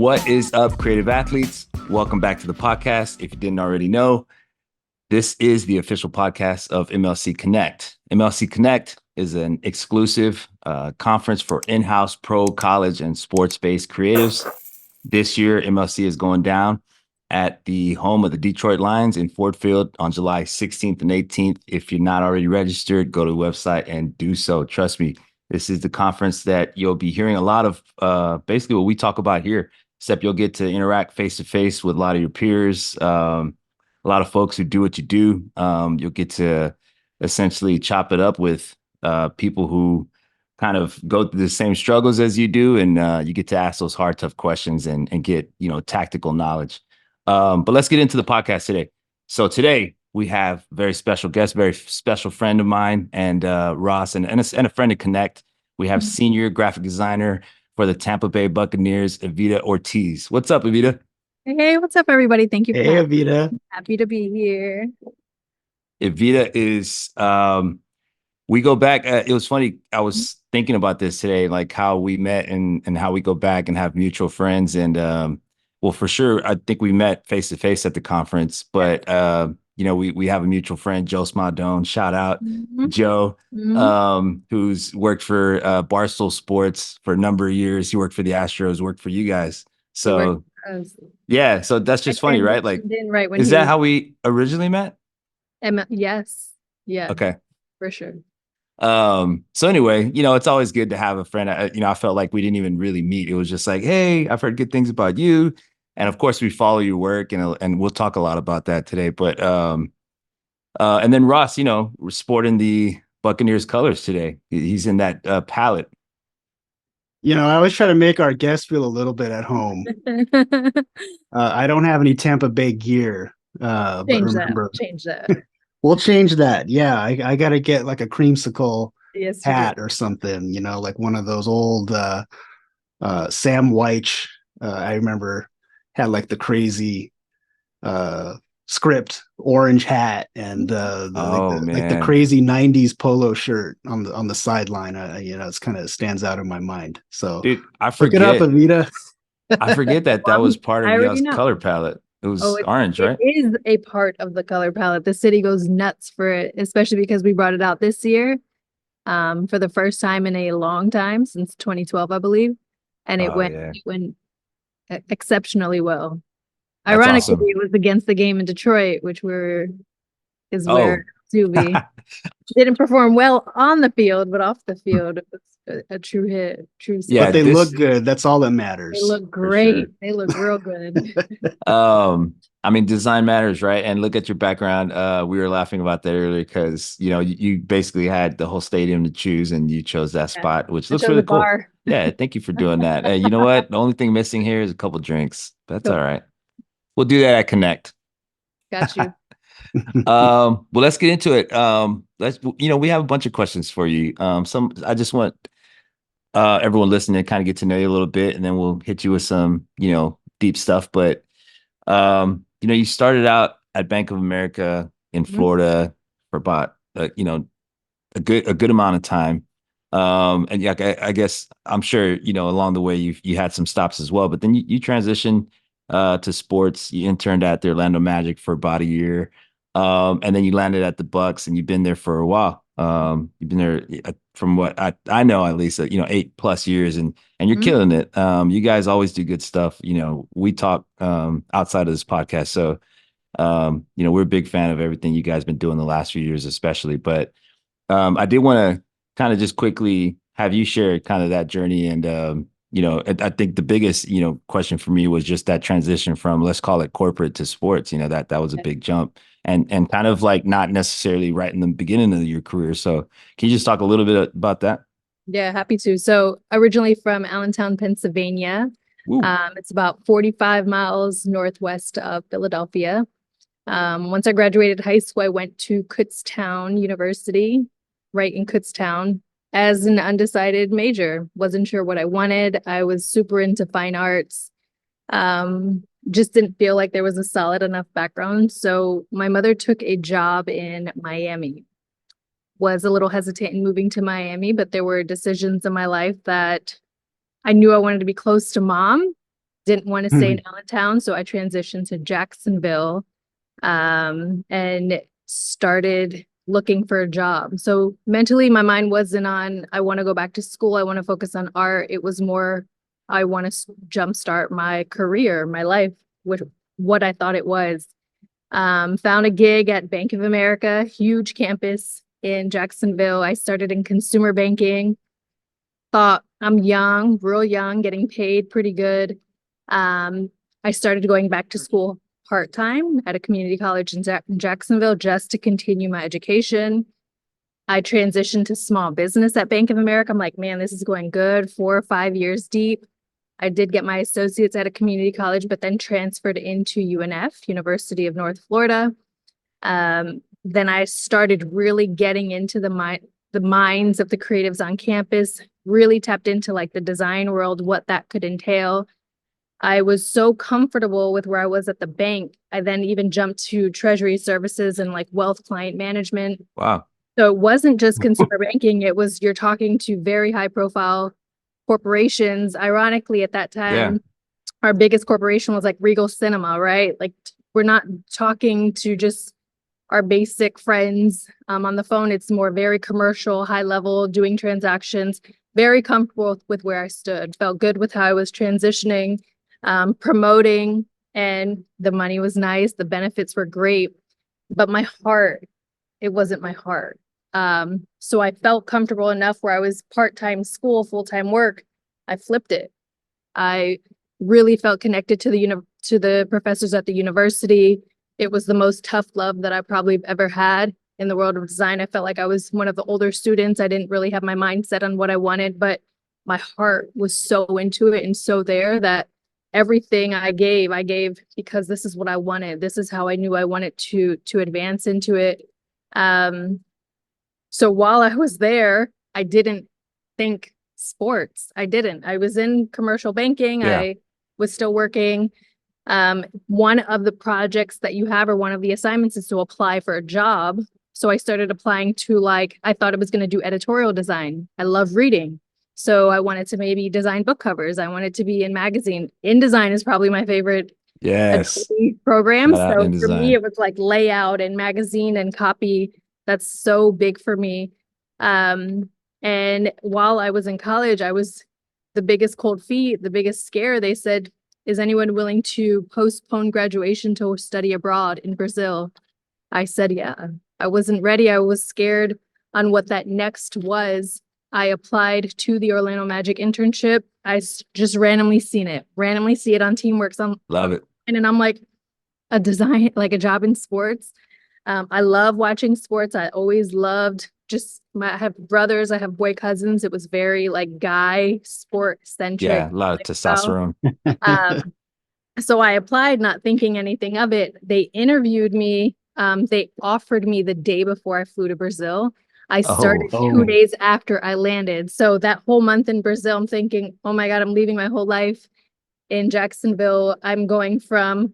What is up, creative athletes? Welcome back to the podcast. If you didn't already know, this is the official podcast of MLC Connect. MLC Connect is an exclusive conference for in-house pro, college, and sports-based creatives. This year, MLC is going down at the home of the Detroit Lions in Ford Field on July 16th and 18th. If you're not already registered, go to the website and do so. Trust me, this is the conference that you'll be hearing a lot of basically what we talk about here, except you'll get to interact face-to-face with a lot of your peers, a lot of folks who do what you do. You'll get to essentially chop it up with people who kind of go through the same struggles as you do, and you get to ask those hard, tough questions and get, tactical knowledge. But let's get into the podcast today. So today we have a very special guest, very special friend of mine, and Ross, and a friend of Connect. We have senior graphic designer for the Tampa Bay Buccaneers, Evita Ortiz. What's up, Evita? Hey, what's up, everybody? Thank you for having me. Evita. Happy to be here. Evita is, we go back. It was funny. I was thinking about this today, like how we met and how we go back and have mutual friends. And well, for sure, I think we met face to face at the conference, but we have a mutual friend, Joe Smadone. Shout out, Joe, who's worked for Barstool Sports for a number of years. He worked for the Astros, worked for you guys. So yeah, so that's just funny, right? Like, is that how we originally met? Yes. Yeah. Okay. For sure. So anyway, it's always good to have a friend. I felt like we didn't even really meet. It was just like, hey, I've heard good things about you. And of course we follow your work, and we'll talk a lot about that today. But and then Ross, we're sporting the Buccaneers colors today. He's in that palette. I always try to make our guests feel a little bit at home. I don't have any Tampa Bay gear. But remember, change that. We'll change that. Yeah, I got to get like a creamsicle hat or something, like one of those old Sam Weich. I remember had like the crazy script orange hat and the crazy 90s polo shirt on the sideline. It's kind of stands out in my mind. So dude, I forget. Look it up, Evita. I forget that was part of y'all's color palette. It was orange, right? It is a part of the color palette. The city goes nuts for it, especially because we brought it out this year for the first time in a long time, since 2012, I believe. And it went exceptionally well. That's ironically awesome. It was against the game in Detroit, which where Zuby didn't perform well on the field, but off the field it was a true hit. But they look good. That's all that matters. They look great. Sure. They look real good. Design matters, right? And look at your background. We were laughing about that earlier because you basically had the whole stadium to choose, and you chose that spot, which looks really cool. Yeah, thank you for doing that. Hey, you know what? The only thing missing here is a couple drinks. That's all right. We'll do that at Connect. Got you. Well, let's get into it. We have a bunch of questions for you. I just want everyone listening to kind of get to know you a little bit, and then we'll hit you with some, deep stuff. But you started out at Bank of America in Florida for about a good amount of time. And yeah, I guess I'm sure along the way you had some stops as well. But then you transitioned to sports. You interned at the Orlando Magic for about a year, and then you landed at the Bucks, and you've been there for a while. You've been there from what I know, at least 8+ years, and you're killing it. You guys always do good stuff. We talk outside of this podcast, so we're a big fan of everything you guys been doing the last few years, especially. But I did want to kind of just quickly have you share kind of that journey, and I think the biggest question for me was just that transition from, let's call it, corporate to sports. That was a big jump. And kind of like not necessarily right in the beginning of your career. So can you just talk a little bit about that? Yeah, happy to. So originally from Allentown, Pennsylvania. It's about 45 miles northwest of Philadelphia. Once I graduated high school, I went to Kutztown University, right in Kutztown, as an undecided major. Wasn't sure what I wanted. I was super into fine arts. Just didn't feel like there was a solid enough background. So my mother took a job in Miami. Was a little hesitant in moving to Miami, but there were decisions in my life that I knew I wanted to be close to mom. didn't want to stay in Allentown, so I transitioned to Jacksonville, and started looking for a job. So mentally, my mind wasn't on, I want to go back to school, I want to focus on art. It was more, I want to jumpstart my career, my life, with what I thought it was. Found a gig at Bank of America, huge campus in Jacksonville. I started in consumer banking. Thought, I'm young, real young, getting paid pretty good. I started going back to school part-time at a community college in Jacksonville just to continue my education. I transitioned to small business at Bank of America. I'm like, man, this is going good, 4 or 5 years deep. I did get my associates at a community college, but then transferred into UNF, University of North Florida. Then I started really getting into the minds of the creatives on campus, really tapped into like the design world, what that could entail. I was so comfortable with where I was at the bank. I then even jumped to treasury services and like wealth client management. Wow. So it wasn't just consumer banking. It was, you're talking to very high profile corporations. Ironically, at that time, our biggest corporation was like Regal Cinema, right? Like, we're not talking to just our basic friends on the phone. It's more very commercial, high level, doing transactions, very comfortable with where I stood, felt good with how I was transitioning, promoting, and the money was nice. The benefits were great, but my heart, it wasn't my heart. So I felt comfortable enough where I was part-time school, full-time work. I flipped it. I really felt connected to the professors at the university. It was the most tough love that I probably ever had in the world of design. I felt like I was one of the older students. I didn't really have my mindset on what I wanted, but my heart was so into it and so there that everything I gave because this is what I wanted. This is how I knew I wanted to advance into it. So while I was there, I didn't think sports. I didn't. I was in commercial banking. Yeah. I was still working. One of the projects that you have, or one of the assignments, is to apply for a job. So I started applying to, like, I thought I was going to do editorial design. I love reading. So I wanted to maybe design book covers. I wanted to be in magazine. InDesign is probably my favorite program. So for me, it was like layout and magazine and copy. That's so big for me. And while I was in college, I was the biggest cold feet, the biggest scare. They said, is anyone willing to postpone graduation to study abroad in Brazil? I said, yeah. I wasn't ready. I was scared on what that next was. I applied to the Orlando Magic internship. I just randomly see it on Teamworks. Love it. And I'm like, a design, like a job in sports. I love watching sports. I always loved I have brothers, I have boy cousins. It was very like guy sport centric. Yeah, a lot of testosterone. So I applied not thinking anything of it. They interviewed me. They offered me the day before I flew to Brazil. I started 2 days after I landed. So that whole month in Brazil, I'm thinking, oh my God, I'm leaving my whole life in Jacksonville. I'm going from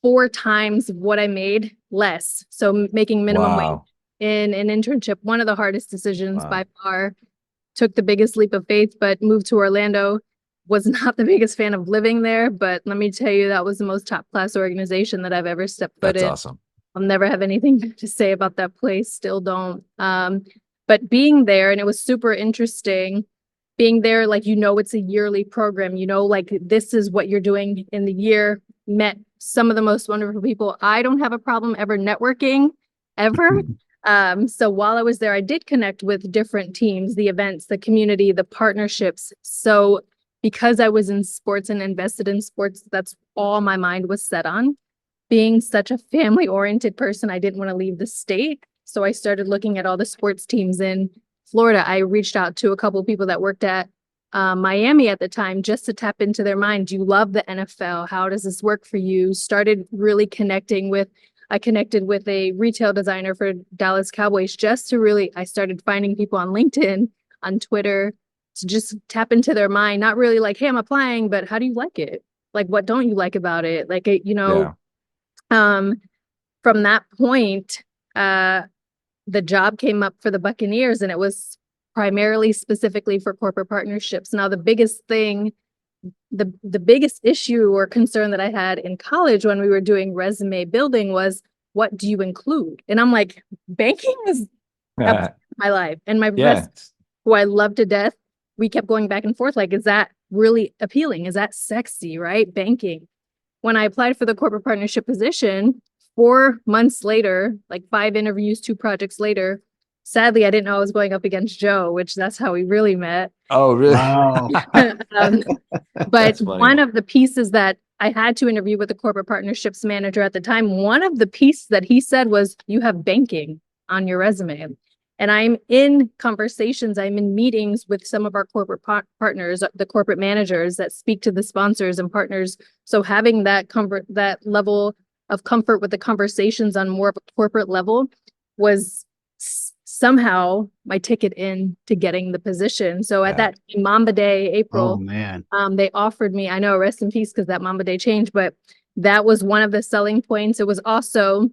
4 times what I made less. So making minimum wage in an internship, one of the hardest decisions by far. Took the biggest leap of faith, but moved to Orlando. Was not the biggest fan of living there, but let me tell you, that was the most top class organization that I've ever stepped foot in. That's awesome. I'll never have anything to say about that place. Still don't. But being there, and it was super interesting being there, like, it's a yearly program, like this is what you're doing in the year. Met some of the most wonderful people. I don't have a problem ever networking, ever. So while I was there, I did connect with different teams, the events, the community, the partnerships. So because I was in sports and invested in sports, that's all my mind was set on. Being such a family-oriented person, I didn't want to leave the state. So I started looking at all the sports teams in Florida. I reached out to a couple of people that worked at Miami at the time just to tap into their mind. Do you love the NFL? How does this work for you? Started really I connected with a retail designer for Dallas Cowboys I started finding people on LinkedIn, on Twitter, to just tap into their mind. Not really like, hey, I'm applying, but how do you like it? Like, what don't you like about it? Like, from that point, the job came up for the Buccaneers, and it was primarily specifically for corporate partnerships. Now, the biggest thing the biggest issue or concern that I had in college when we were doing resume building was, what do you include? And I'm like, banking is my life. And my professor, who I love to death, we kept going back and forth. Like, is that really appealing? Is that sexy, right? Banking. When I applied for the corporate partnership position, 4 months later, like 5 interviews, 2 projects later, sadly, I didn't know I was going up against Joe, which that's how we really met. Oh, really? Wow. But one of the pieces that I had to interview with the corporate partnerships manager at the time, one of the pieces that he said was, you have banking on your resume. And I'm in conversations, I'm in meetings with some of our corporate partners, the corporate managers that speak to the sponsors and partners. So having that comfort, that level of comfort with the conversations on more of a corporate level was somehow my ticket in to getting the position. So at that Mamba Day, April, they offered me, I know, rest in peace, because that Mamba Day changed, but that was one of the selling points. It was also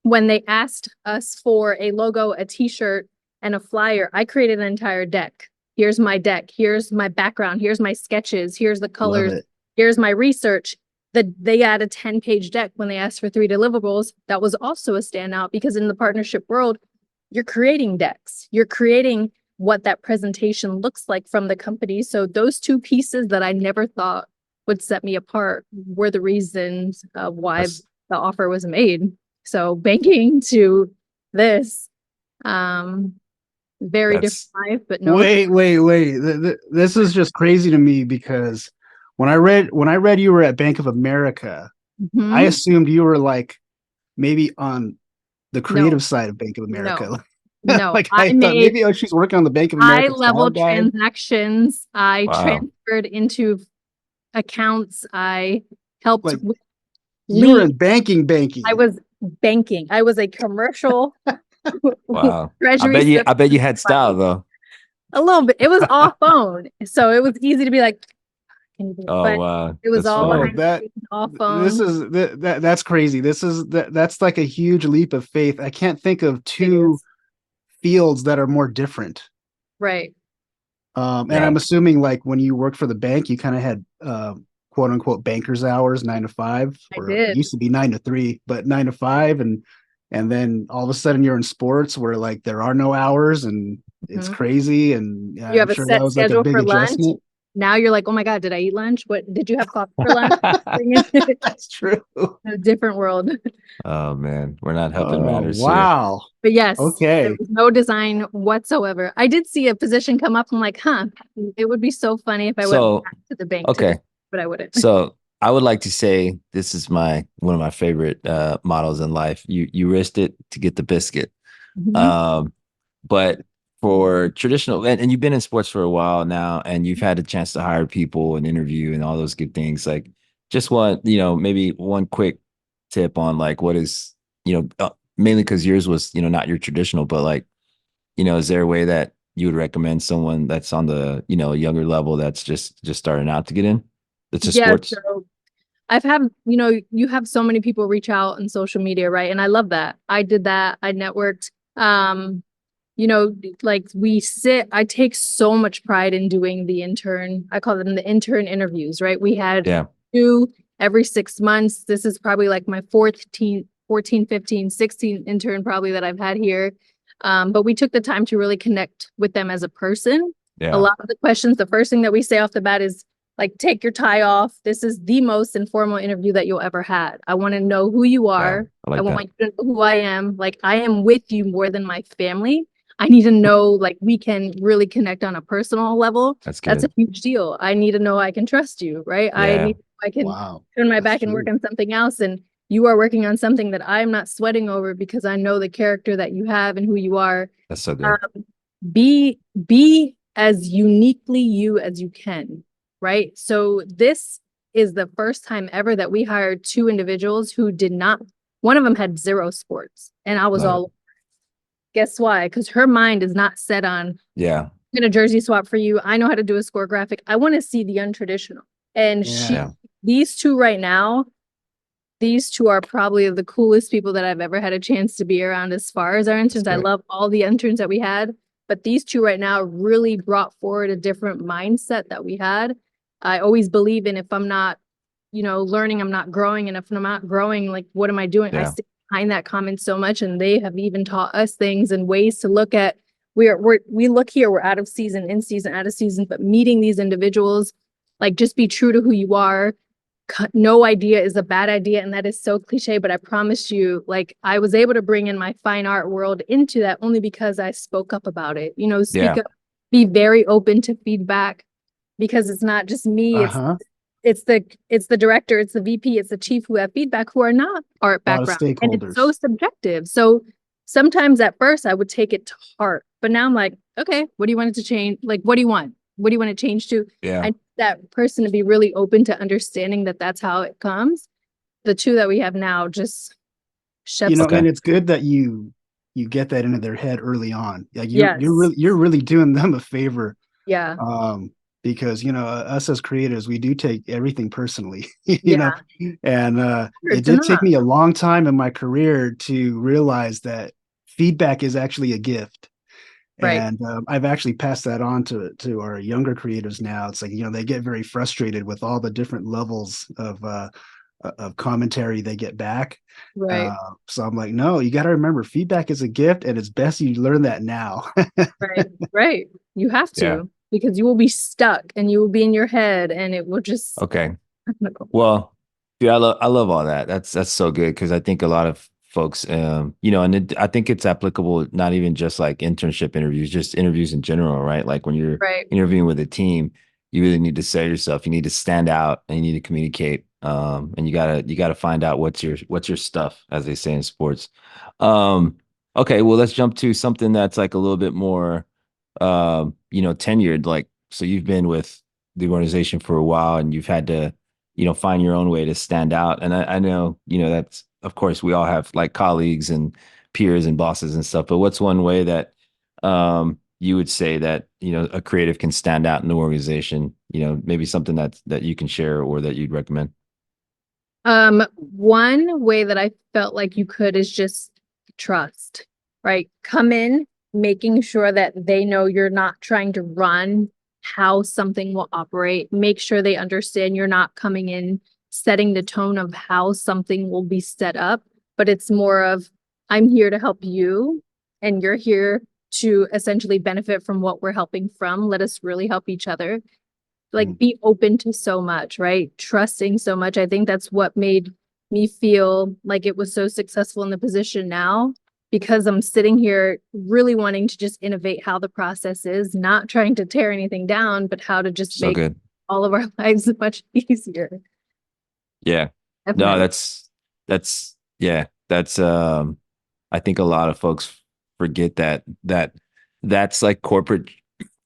when they asked us for a logo, a t-shirt, and a flyer, I created an entire deck. Here's my deck. Here's my background. Here's my sketches. Here's the colors. Here's my research. They had a 10-page deck when they asked for 3 deliverables. That was also a standout, because in the partnership world, you're creating decks. You're creating what that presentation looks like from the company. So those 2 pieces that I never thought would set me apart were the reasons why the offer was made. So banking to this, very different life, but no. Wait. This is just crazy to me, because when I read you were at Bank of America, I assumed you were like maybe on the creative side of Bank of America. No, like I thought maybe she's working on the Bank of America. High-level transactions. I transferred into accounts. I helped. Like, you were in banking. I was banking. I was a commercial. Treasury. I bet you had style though. A little bit. It was all phone, so it was easy to be like, wow. It was all phone. This is that's crazy. That's like a huge leap of faith. I can't think of 2 fields that are more different. Right. And I'm assuming, like, when you worked for the bank, you kind of had quote unquote banker's hours, 9 to 5, or it used to be 9 to 3, but 9 to 5, and then all of a sudden you're in sports where like there are no hours, and it's crazy, and you have a set schedule for lunch. Now you're like, oh my God, did I eat lunch? What did you have coffee for lunch? That's true. A different world. Oh man, we're not helping matters. Wow. Here. But yes, okay. There was no design whatsoever. I did see a position come up. I'm like, it would be so funny if I went back to the bank. Okay. But I wouldn't. So I would like to say this is one of my favorite models in life. You risked it to get the biscuit. But for traditional, and you've been in sports for a while now, and you've had a chance to hire people and interview and all those good things. Like, just want, maybe one quick tip on like what is, mainly because yours was, not your traditional, but like, is there a way that you would recommend someone that's on the, younger level that's just starting out to get in? That's just sports. So I've had, you have so many people reach out on social media, right? And I love that. I did that. I networked. Like I take so much pride in doing I call them the intern interviews, right? We had 2 every 6 months. This is probably like my 14, 15, 16 intern probably that I've had here. But we took the time to really connect with them as a person. A lot of the questions, the first thing that we say off the bat is like, take your tie off. This is the most informal interview that you'll ever had. I want to know who you are. I want you to know who I am. Like, I am with you more than my family. I need to know, like, we can really connect on a personal level. That's a huge deal. I need to know I can trust you, right? I can turn my back and work on something else. And you are working on something that I'm not sweating over, because I know the character that you have and who you are. That's so good. Be as uniquely you as you can, right? So this is the first time ever that we hired 2 individuals who did not, one of them had 0 sports, and I was all over. Guess why? Because her mind is not set on, I'm going to jersey swap for you. I know how to do a score graphic. I want to see the untraditional. And these 2 right now, these 2 are probably the coolest people that I've ever had a chance to be around as far as our interns. I love all the interns that we had, but these 2 right now really brought forward a different mindset that we had. I always believe in, if I'm not, learning, I'm not growing. And if I'm not growing, like, what am I doing? I stick behind that comment so much. And they have even taught us things and ways to look at, we look here, we're out of season, in season, out of season, but meeting these individuals, like, just be true to who you are. No idea is a bad idea. And that is so cliche, but I promise you, like, I was able to bring in my fine art world into that only because I spoke up about it, speak up, be very open to feedback, because it's not just me. It's the director, it's the VP, it's the chief who have feedback, who are not art background. And it's so subjective. So sometimes at first I would take it to heart, but now I'm like, okay, what do you want it to change? Like, what do you want? What do you want to change to? Yeah. I need that person to be really open to understanding that that's how it comes. The two that we have now just chefs. And it's good that you get that into their head early on. Like you're really doing them a favor. Yeah. Because us as creators, we do take everything personally, know, and it did take me a long time in my career to realize that feedback is actually a gift. Right. And I've actually passed that on to our younger creators now. It's like, they get very frustrated with all the different levels of commentary they get back. Right. So I'm like, no, you got to remember, feedback is a gift, and it's best you learn that now. Right. You have to, because you will be stuck and you will be in your head, and it will just. Okay. Well, dude, I love all that. That's so good, because I think a lot of folks, and I think it's applicable not even just like internship interviews, just interviews in general, right? Like when you're interviewing with a team, you really need to sell yourself. You need to stand out, and you need to communicate. And you gotta find out what's your stuff, as they say in sports. Okay, well, let's jump to something that's like a little bit more, tenured. Like, so you've been with the organization for a while, and you've had to, find your own way to stand out. And I know, that's, of course, we all have like colleagues and peers and bosses and stuff, but what's one way that you would say that, a creative can stand out in the organization, maybe something that you can share or that you'd recommend? One way that I felt like you could is just trust, right? Come in, making sure that they know you're not trying to run how something will operate. Make sure they understand you're not coming in setting the tone of how something will be set up, but it's more of, I'm here to help you, and you're here to essentially benefit from what we're helping from. Let us really help each other. Like, be open to so much, right? Trusting so much. I think that's what made me feel like it was so successful in the position now, because I'm sitting here really wanting to just innovate how the process is, not trying to tear anything down, but how to just make all of our lives much easier. Yeah. Definitely. No, that's I think a lot of folks forget that's like corporate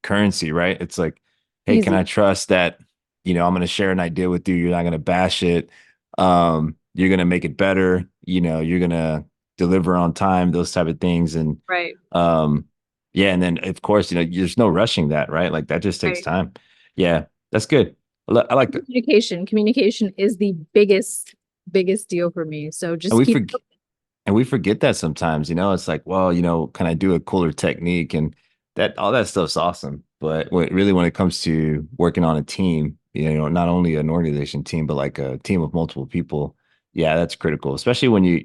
currency, right? It's like, hey, can I trust that, I'm going to share an idea with you. You're not going to bash it. You're going to make it better. You're going to deliver on time, those type of things. And, and then of course, there's no rushing that, right? Like that just takes time. Yeah, that's good. I like that. Communication is the biggest deal for me. So just and we forget that sometimes, it's like, well, can I do a cooler technique? And all that stuff's awesome. But when it comes to working on a team, not only an organization team, but like a team of multiple people, yeah, that's critical, especially when you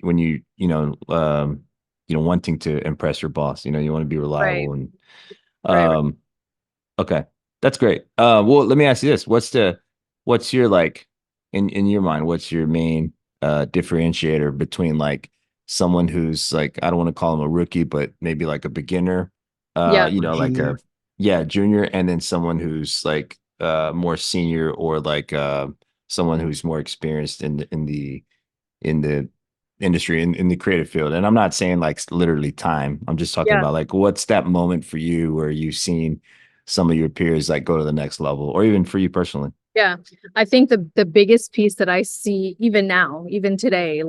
wanting to impress your boss. You want to be reliable and okay, that's great. Well, let me ask you this: what's your, like, in your mind, what's your main differentiator between like someone who's like, I don't want to call them a rookie, but maybe like a beginner, like junior, and then someone who's like more senior, or like someone who's more experienced in the industry, in the creative field. And I'm not saying like literally time. I'm just talking about like, what's that moment for you where you've seen some of your peers like go to the next level, or even for you personally? Yeah, I think the biggest piece that I see even now, even today,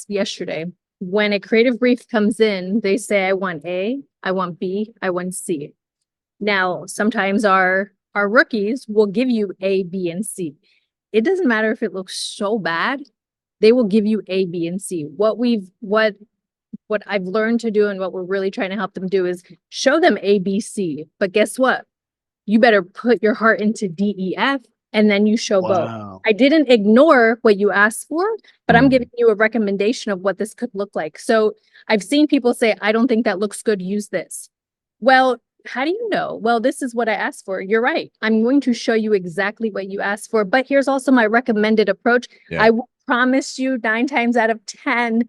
yesterday, when a creative brief comes in, they say, I want A, I want B, I want C. Now, sometimes our rookies will give you A, B, and C. It doesn't matter if it looks so bad, they will give you A, B, and C. What I've learned to do, and what we're really trying to help them do, is show them A, B, C. But guess what? You better put your heart into D, E, F, and then you show both. Wow. I didn't ignore what you asked for, but I'm giving you a recommendation of what this could look like. So I've seen people say, I don't think that looks good, use this. Well, how do you know? Well, this is what I asked for. You're right. I'm going to show you exactly what you asked for, but here's also my recommended approach. I will promise you 9 times out of 10,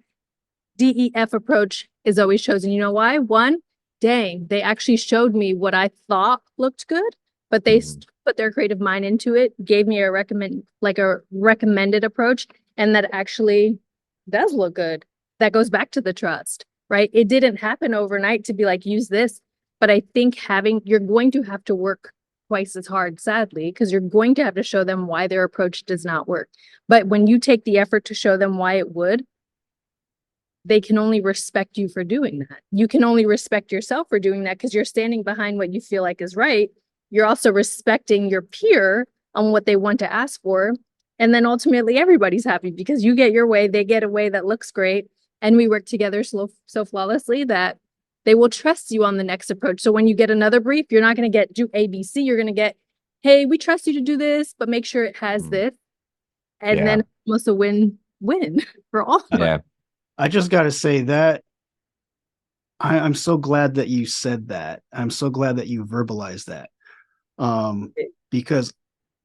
DEF approach is always chosen. You know why? One, dang, they actually showed me what I thought looked good, but they put their creative mind into it, gave me a recommended approach, and that actually does look good. That goes back to the trust, right? It didn't happen overnight to be like, use this. But I think you're going to have to work twice as hard, sadly, because you're going to have to show them why their approach does not work. But when you take the effort to show them why it would, they can only respect you for doing that. You can only respect yourself for doing that because you're standing behind what you feel like is right. You're also respecting your peer on what they want to ask for. And then ultimately everybody's happy because you get your way, they get a way that looks great. And we work together so flawlessly that they will trust you on the next approach. So when you get another brief, you're not going to do ABC. You're going to get, hey, we trust you to do this, but make sure it has this. And then it's almost a win-win for all of us. I just got to say that I'm so glad that you said that. I'm so glad that you verbalized that. Because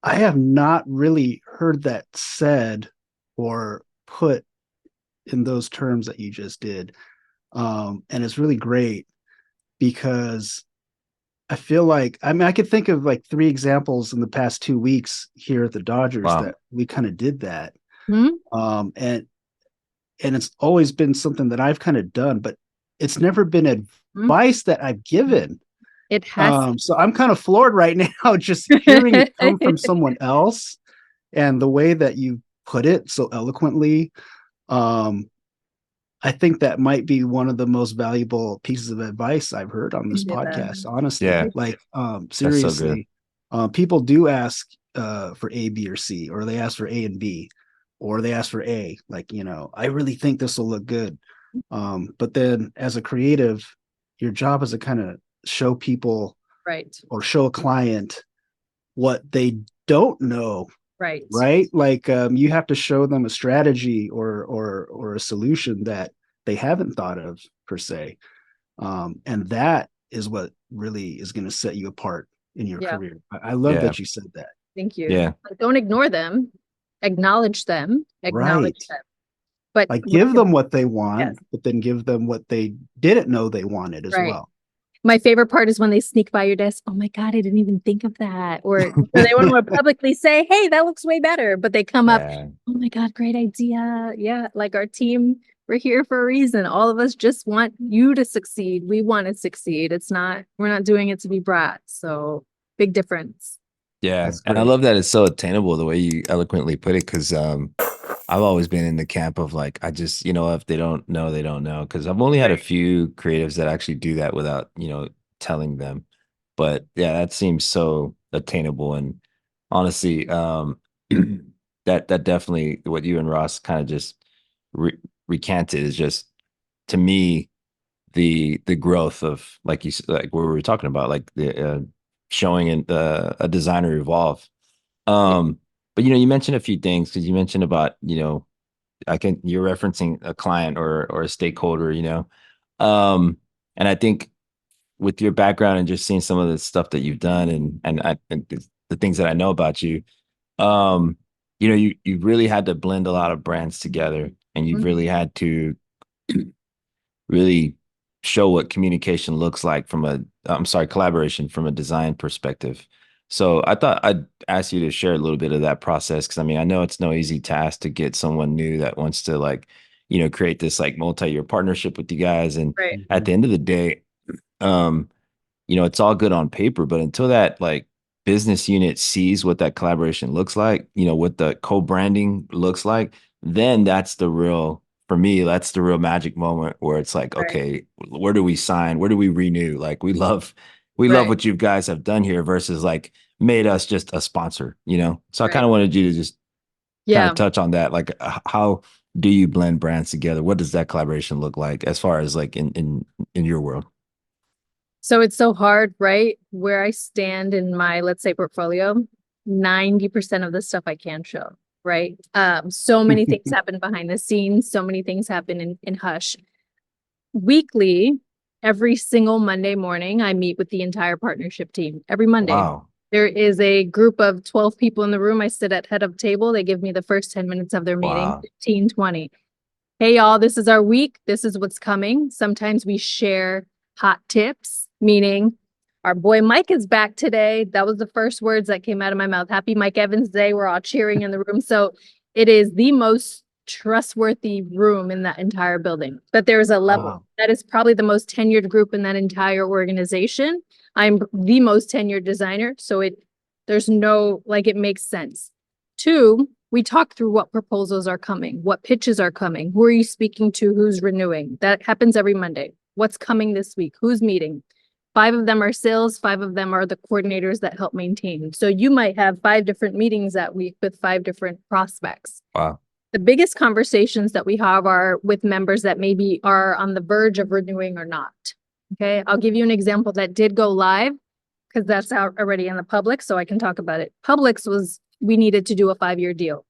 I have not really heard that said or put in those terms that you just did. And it's really great because I feel like, I could think of like 3 examples in the past 2 weeks here at the Dodgers that we kind of did that. And it's always been something that I've kind of done, but it's never been advice that I've given. It has. So I'm kind of floored right now, just hearing it come from someone else and the way that you put it so eloquently. I think that might be one of the most valuable pieces of advice I've heard on this podcast, honestly. Like, seriously, people do ask for A, B, or C, or they ask for A and B, or they ask for A, like, I really think this will look good. But then as a creative, your job is to kind of show people or show a client what they don't know. Right. Like, you have to show them a strategy or a solution that they haven't thought of per se. And that is what really is going to set you apart in your career. I love that you said that. Thank you. Yeah. Don't ignore them. Acknowledge them. Acknowledge them. But like, give them what they want, but then give them what they didn't know they wanted as well. My favorite part is when they sneak by your desk. Oh my God, I didn't even think of that. Or they want to publicly say, hey, that looks way better. But they come up, oh my God, great idea. Yeah, like our team, we're here for a reason. All of us just want you to succeed. We want to succeed. We're not doing it to be brats. So big difference. Yeah. And I love that it's so attainable the way you eloquently put it, because I've always been in the camp of like, I just, if they don't know, they don't know. Because I've only had a few creatives that actually do that without, telling them. But yeah, that seems so attainable. And honestly, that definitely what you and Ross kind of just recanted is just, to me, the growth of, like you like what we were talking about, like the showing a designer evolve. But you mentioned a few things, because you mentioned about, you're referencing a client or a stakeholder, and I think with your background and just seeing some of the stuff that you've done and the things that I know about you, you really had to blend a lot of brands together, and you've really had to really show what communication looks like collaboration from a design perspective. So I thought I'd ask you to share a little bit of that process, because I know it's no easy task to get someone new that wants to create this like multi-year partnership with you guys. And at the end of the day, it's all good on paper, but until that like business unit sees what that collaboration looks like, what the co-branding looks like, then for me, that's the real magic moment where it's like, okay, where do we sign? Where do we renew? Like, we love what you guys have done here versus like made us just a sponsor, So I kind of wanted you to just kind of touch on that. Like, how do you blend brands together? What does that collaboration look like as far as like in your world? So it's so hard, right? Where I stand in my, let's say, portfolio, 90% of the stuff I can show, right? So many things happen behind the scenes. So many things happen in hush. Weekly, every single Monday morning, I meet with the entire partnership team. Every Monday. Wow. There is a group of 12 people in the room. I sit at head of table. They give me the first 10 minutes of their meeting, Wow. 15, 20. Hey, y'all, this is our week. This is what's coming. Sometimes we share hot tips, meaning our boy Mike is back today. That was the first words that came out of my mouth. Happy Mike Evans Day. We're all cheering in the room. So it is the most trustworthy room in that entire building. But there is a level. Wow. That is probably the most tenured group in that entire organization. I'm the most tenured designer. So there's no, like, it makes sense. 2, we talk through what proposals are coming, what pitches are coming, who are you speaking to, who's renewing. That happens every Monday. What's coming this week? Who's meeting? 5 of them are sales, 5 of them are the coordinators that help maintain. So you might have 5 different meetings that week with 5 different prospects. Wow. The biggest conversations that we have are with members that maybe are on the verge of renewing or not. Okay, I'll give you an example that did go live because that's out already in the public, so I can talk about it. Publix was, we needed to do a 5-year deal.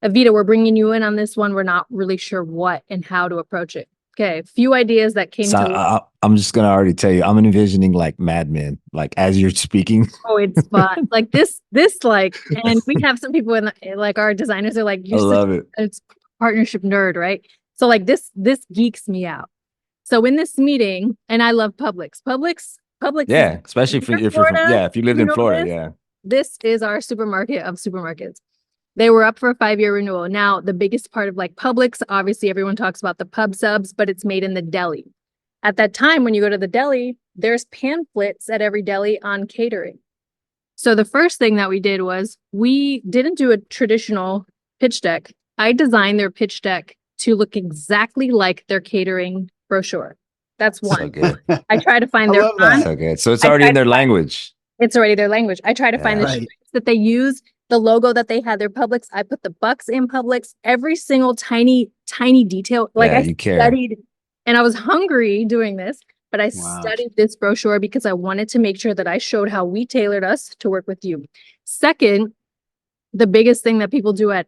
Evita, we're bringing you in on this one. We're not really sure what and how to approach it. Okay, a few ideas that came to. I'm just gonna already tell you, I'm envisioning like Mad Men, like as you're speaking. Oh, it's fun. Like this, like, and we have some people in like our designers are like, I love it. It's partnership nerd, right? So like this geeks me out. So in this meeting, and I love Publix. Publix. Yeah, especially if you're from, if you lived in Florida, yeah. This is our supermarket of supermarkets. They were up for a 5-year renewal. Now, the biggest part of like Publix, obviously everyone talks about the pub subs, but it's made in the deli. At that time, when you go to the deli, there's pamphlets at every deli on catering. So the first thing that we did was we didn't do a traditional pitch deck. I designed their pitch deck to look exactly like their catering brochure. That's one. So good. I try to find their font. So good. So it's already in their language. It's already their language. I try to find the shapes that they use, the logo that they had, their Publix. I put the Bucks in Publix, every single tiny detail. Like I studied, and I was hungry doing this, but I studied this brochure because I wanted to make sure that I showed how we tailored us to work with you. Second, the biggest thing that people do at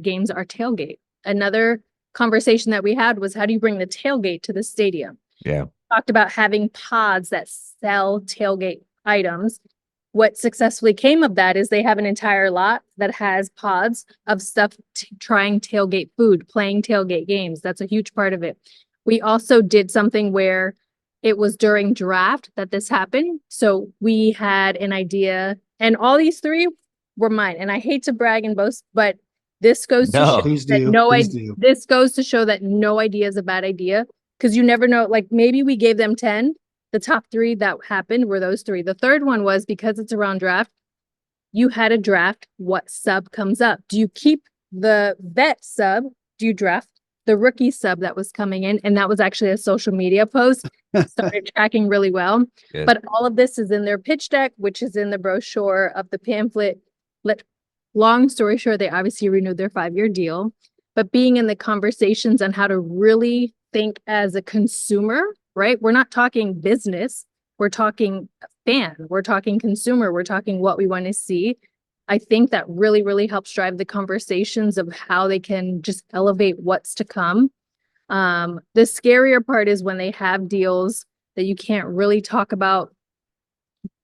games are tailgate. Another conversation that we had was, how do you bring the tailgate to the stadium? Yeah. Talked about having pods that sell tailgate items. What successfully came of that is they have an entire lot that has pods of stuff trying tailgate food, playing tailgate games. That's a huge part of it. We also did something where it was during draft that this happened. So we had an idea, and all these 3 were mine. And I hate to brag and boast, but this goes to show that this goes to show that no idea is a bad idea, because you never know. Like maybe we gave them 10. The top 3 that happened were those 3. The third one was, because it's around draft, you had a draft. What sub comes up? Do you keep the vet sub? Do you draft the rookie sub that was coming in? And that was actually a social media post. Started tracking really well. Good. But all of this is in their pitch deck, which is in the brochure of the pamphlet. Long story short, they obviously renewed their 5-year deal. But being in the conversations on how to really think as a consumer, right? We're not talking business. We're talking fan. We're talking consumer. We're talking what we want to see. I think that really, really helps drive the conversations of how they can just elevate what's to come. The scarier part is when they have deals that you can't really talk about.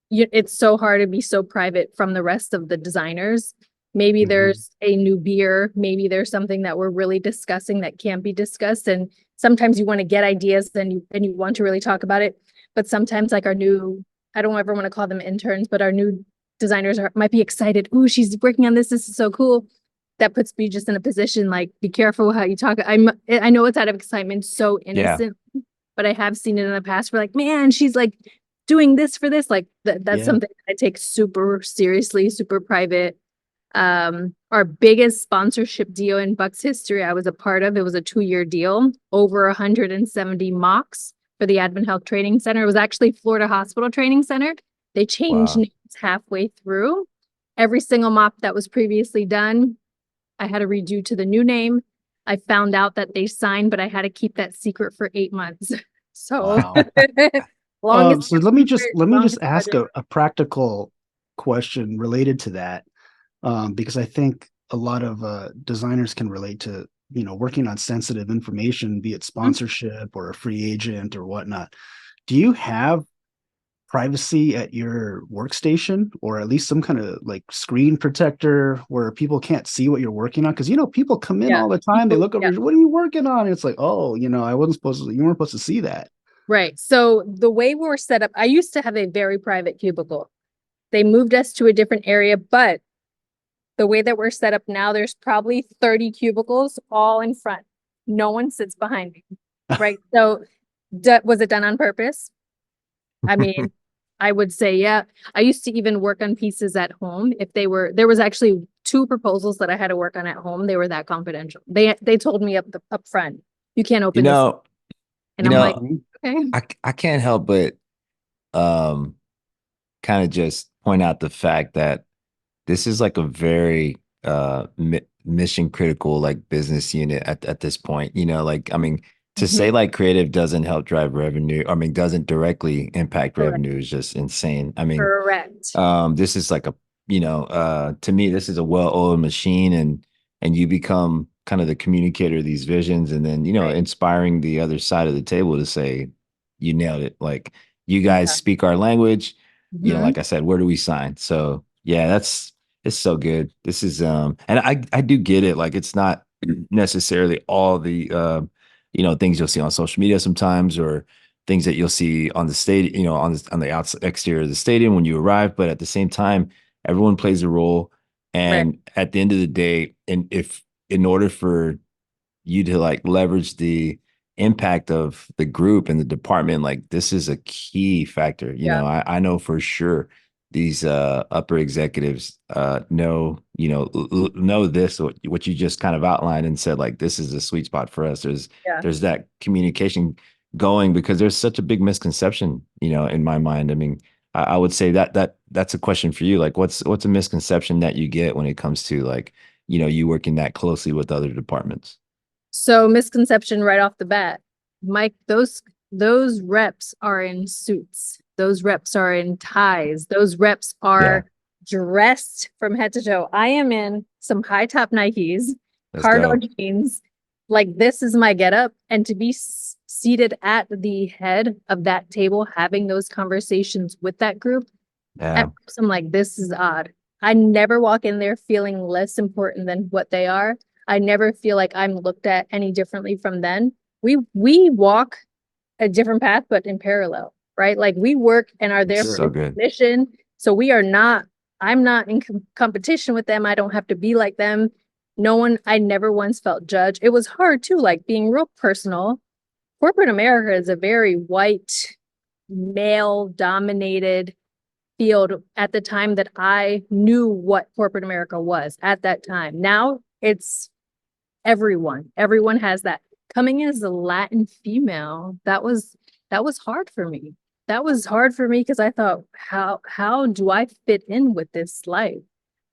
It's so hard to be so private from the rest of the designers. Maybe there's a new beer. Maybe there's something that we're really discussing that can't be discussed. And sometimes you want to get ideas and you want to really talk about it. But sometimes like our new, I don't ever want to call them interns, but our new designers might be excited. Ooh, she's working on this. This is so cool. That puts me just in a position, like, be careful how you talk. I know it's out of excitement, so innocent, but I have seen it in the past. We're like, man, she's like doing this for this. Like that's something I take super seriously, super private. Our biggest sponsorship deal in Bucks history I was a part of. It was a 2-year deal, over 170 mocks for the Advent Health Training Center. It was actually Florida Hospital Training Center. They changed names halfway through. Every single mock that was previously done, I had to redo to the new name. I found out that they signed, but I had to keep that secret for 8 months. So, so let me just ask a practical question related to that. because I think a lot of designers can relate to, working on sensitive information, be it sponsorship or a free agent or whatnot. Do you have privacy at your workstation, or at least some kind of like screen protector where people can't see what you're working on? Because people come in all the time, they look over, what are you working on? And it's like, oh, I wasn't supposed to, you weren't supposed to see that. Right. So the way we're set up, I used to have a very private cubicle. They moved us to a different area, but the way that we're set up now, there's probably 30 cubicles all in front. No one sits behind me. Right. So was it done on purpose? I mean, I would say, yeah. I used to even work on pieces at home. If there was actually 2 proposals that I had to work on at home. They were that confidential. They told me up front, you can't open this. And I'm like, okay. I can't help but kind of just point out the fact that this is like a very mission critical like business unit at this point. I mean, to say like creative doesn't help drive revenue, I mean, doesn't directly impact revenue is just insane. I mean, correct. This is like to me, this is a well-oiled machine, and you become kind of the communicator of these visions, and then, inspiring the other side of the table to say, you nailed it. Like, you guys speak our language, like I said, where do we sign? So yeah, it's so good. This is, and I do get it. Like, it's not necessarily all the, things you'll see on social media sometimes, or things that you'll see on the stadium, on the outside exterior of the stadium when you arrive. But at the same time, everyone plays a role. And at the end of the day, and if in order for you to like leverage the impact of the group and the department, like, this is a key factor. I know for sure these upper executives know this, what you just kind of outlined and said, like, this is a sweet spot for us. There's that communication going, because there's such a big misconception, in my mind. I mean, I would say that's a question for you. Like, what's a misconception that you get when it comes to, like, you working that closely with other departments? So, misconception right off the bat, Mike, those reps are in suits. Those reps are in ties. Those reps are dressed from head to toe. I am in some high top Nikes, cargo jeans. Like, this is my getup. And to be seated at the head of that table, having those conversations with that group, at first I'm like, this is odd. I never walk in there feeling less important than what they are. I never feel like I'm looked at any differently from them. We walk a different path, but in parallel, right? Like, we work and are there for a mission. So I'm not in competition with them. I don't have to be like them. I never once felt judged. It was hard too, like, being real personal. Corporate America is a very white, male dominated field at the time that I knew what corporate America was at that time. Now it's everyone has that. Coming in as a Latin female, that was hard for me. That was hard for me because I thought, how do I fit in with this life?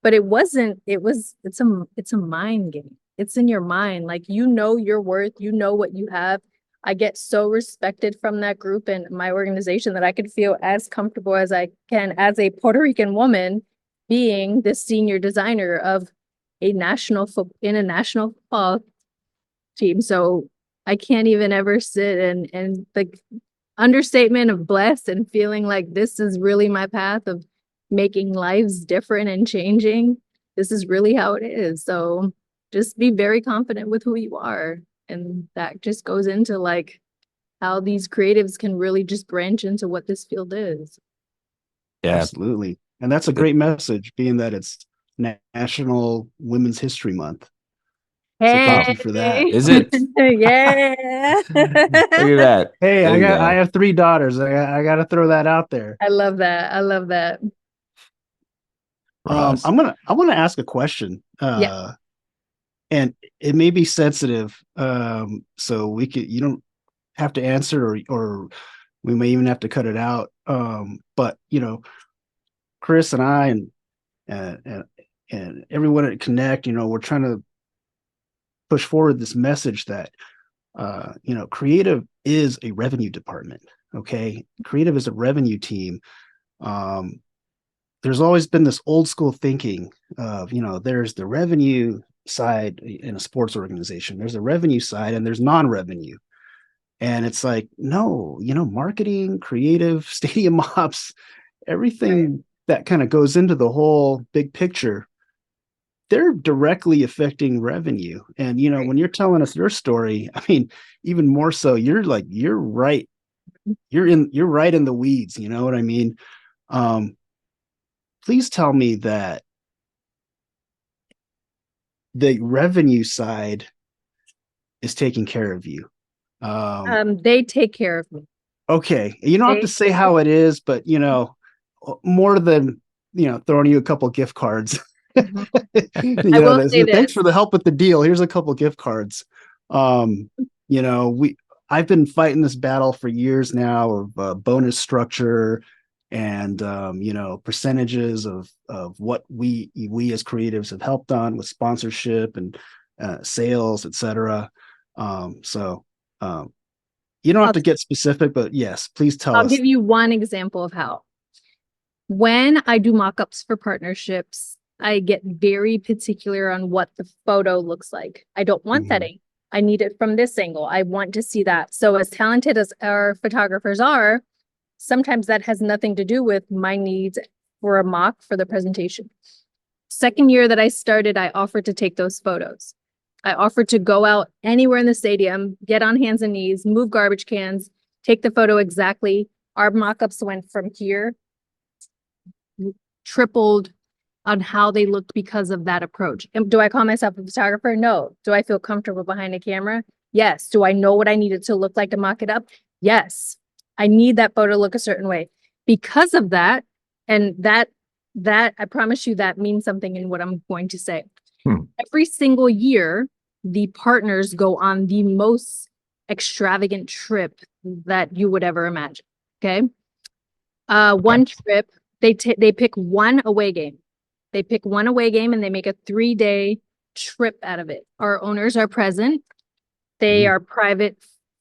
But it wasn't. It's a mind game. It's in your mind. Like, your worth, what you have. I get so respected from that group and my organization that I could feel as comfortable as I can as a Puerto Rican woman being the senior designer of a national football team. So I can't even ever sit and the understatement of blessed and feeling like this is really my path of making lives different and changing. This is really how it is. So just be very confident with who you are. And that just goes into like how these creatives can really just branch into what this field is. Yeah, absolutely. And that's a great message, being that it's National Women's History Month. Hey, so thank you for that. Is it? Yeah. Look at that. Hey, I have 3 daughters. I got to throw that out there. I love that. I want to ask a question. And it may be sensitive. So you don't have to answer, or we may even have to cut it out. But Chris and I and everyone at Connect, we're trying to push forward this message that creative is a revenue department. Okay, creative is a revenue team. there's always been this old school thinking of, there's the revenue side in a sports organization, there's a revenue side, and there's non-revenue. And it's like, no, marketing, creative, stadium ops, everything that kind of goes into the whole big picture, they're directly affecting revenue. And, when you're telling us your story, I mean, even more so, you're right. You're right in the weeds. You know what I mean? Please tell me that the revenue side is taking care of you. They take care of me. Okay. You don't have to say how it is, but more than throwing you a couple gift cards. Mm-hmm. I will say this. Thanks for the help with the deal. Here's a couple gift cards. I've been fighting this battle for years now of bonus structure and percentages of what we as creatives have helped on with sponsorship and sales, etc. You don't have to get specific, but yes, please tell us. I'll give you one example of how. When I do mock-ups for partnerships, I get very particular on what the photo looks like. I don't want that angle. I need it from this angle. I want to see that. So as talented as our photographers are, sometimes that has nothing to do with my needs for a mock for the presentation. Second year that I started, I offered to take those photos. I offered to go out anywhere in the stadium, get on hands and knees, move garbage cans, take the photo exactly. Our mock-ups went from here, tripled on how they looked because of that approach. And do I call myself a photographer? No. Do I feel comfortable behind a camera? Yes. Do I know what I needed to look like to mock it up? Yes. I need that photo to look a certain way. Because of that, and that I promise you that means something in what I'm going to say. Every single year, the partners go on the most extravagant trip that you would ever imagine. Okay. One trip, they pick one away game. They pick one away game and they make a 3-day trip out of it. Our owners are present. They are private,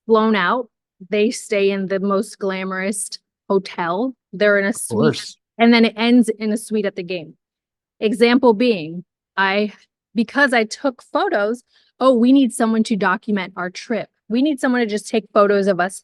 flown out. They stay in the most glamorous hotel. They're in a suite, and then it ends in a suite at the game. Example being, because I took photos, we need someone to document our trip. We need someone to just take photos of us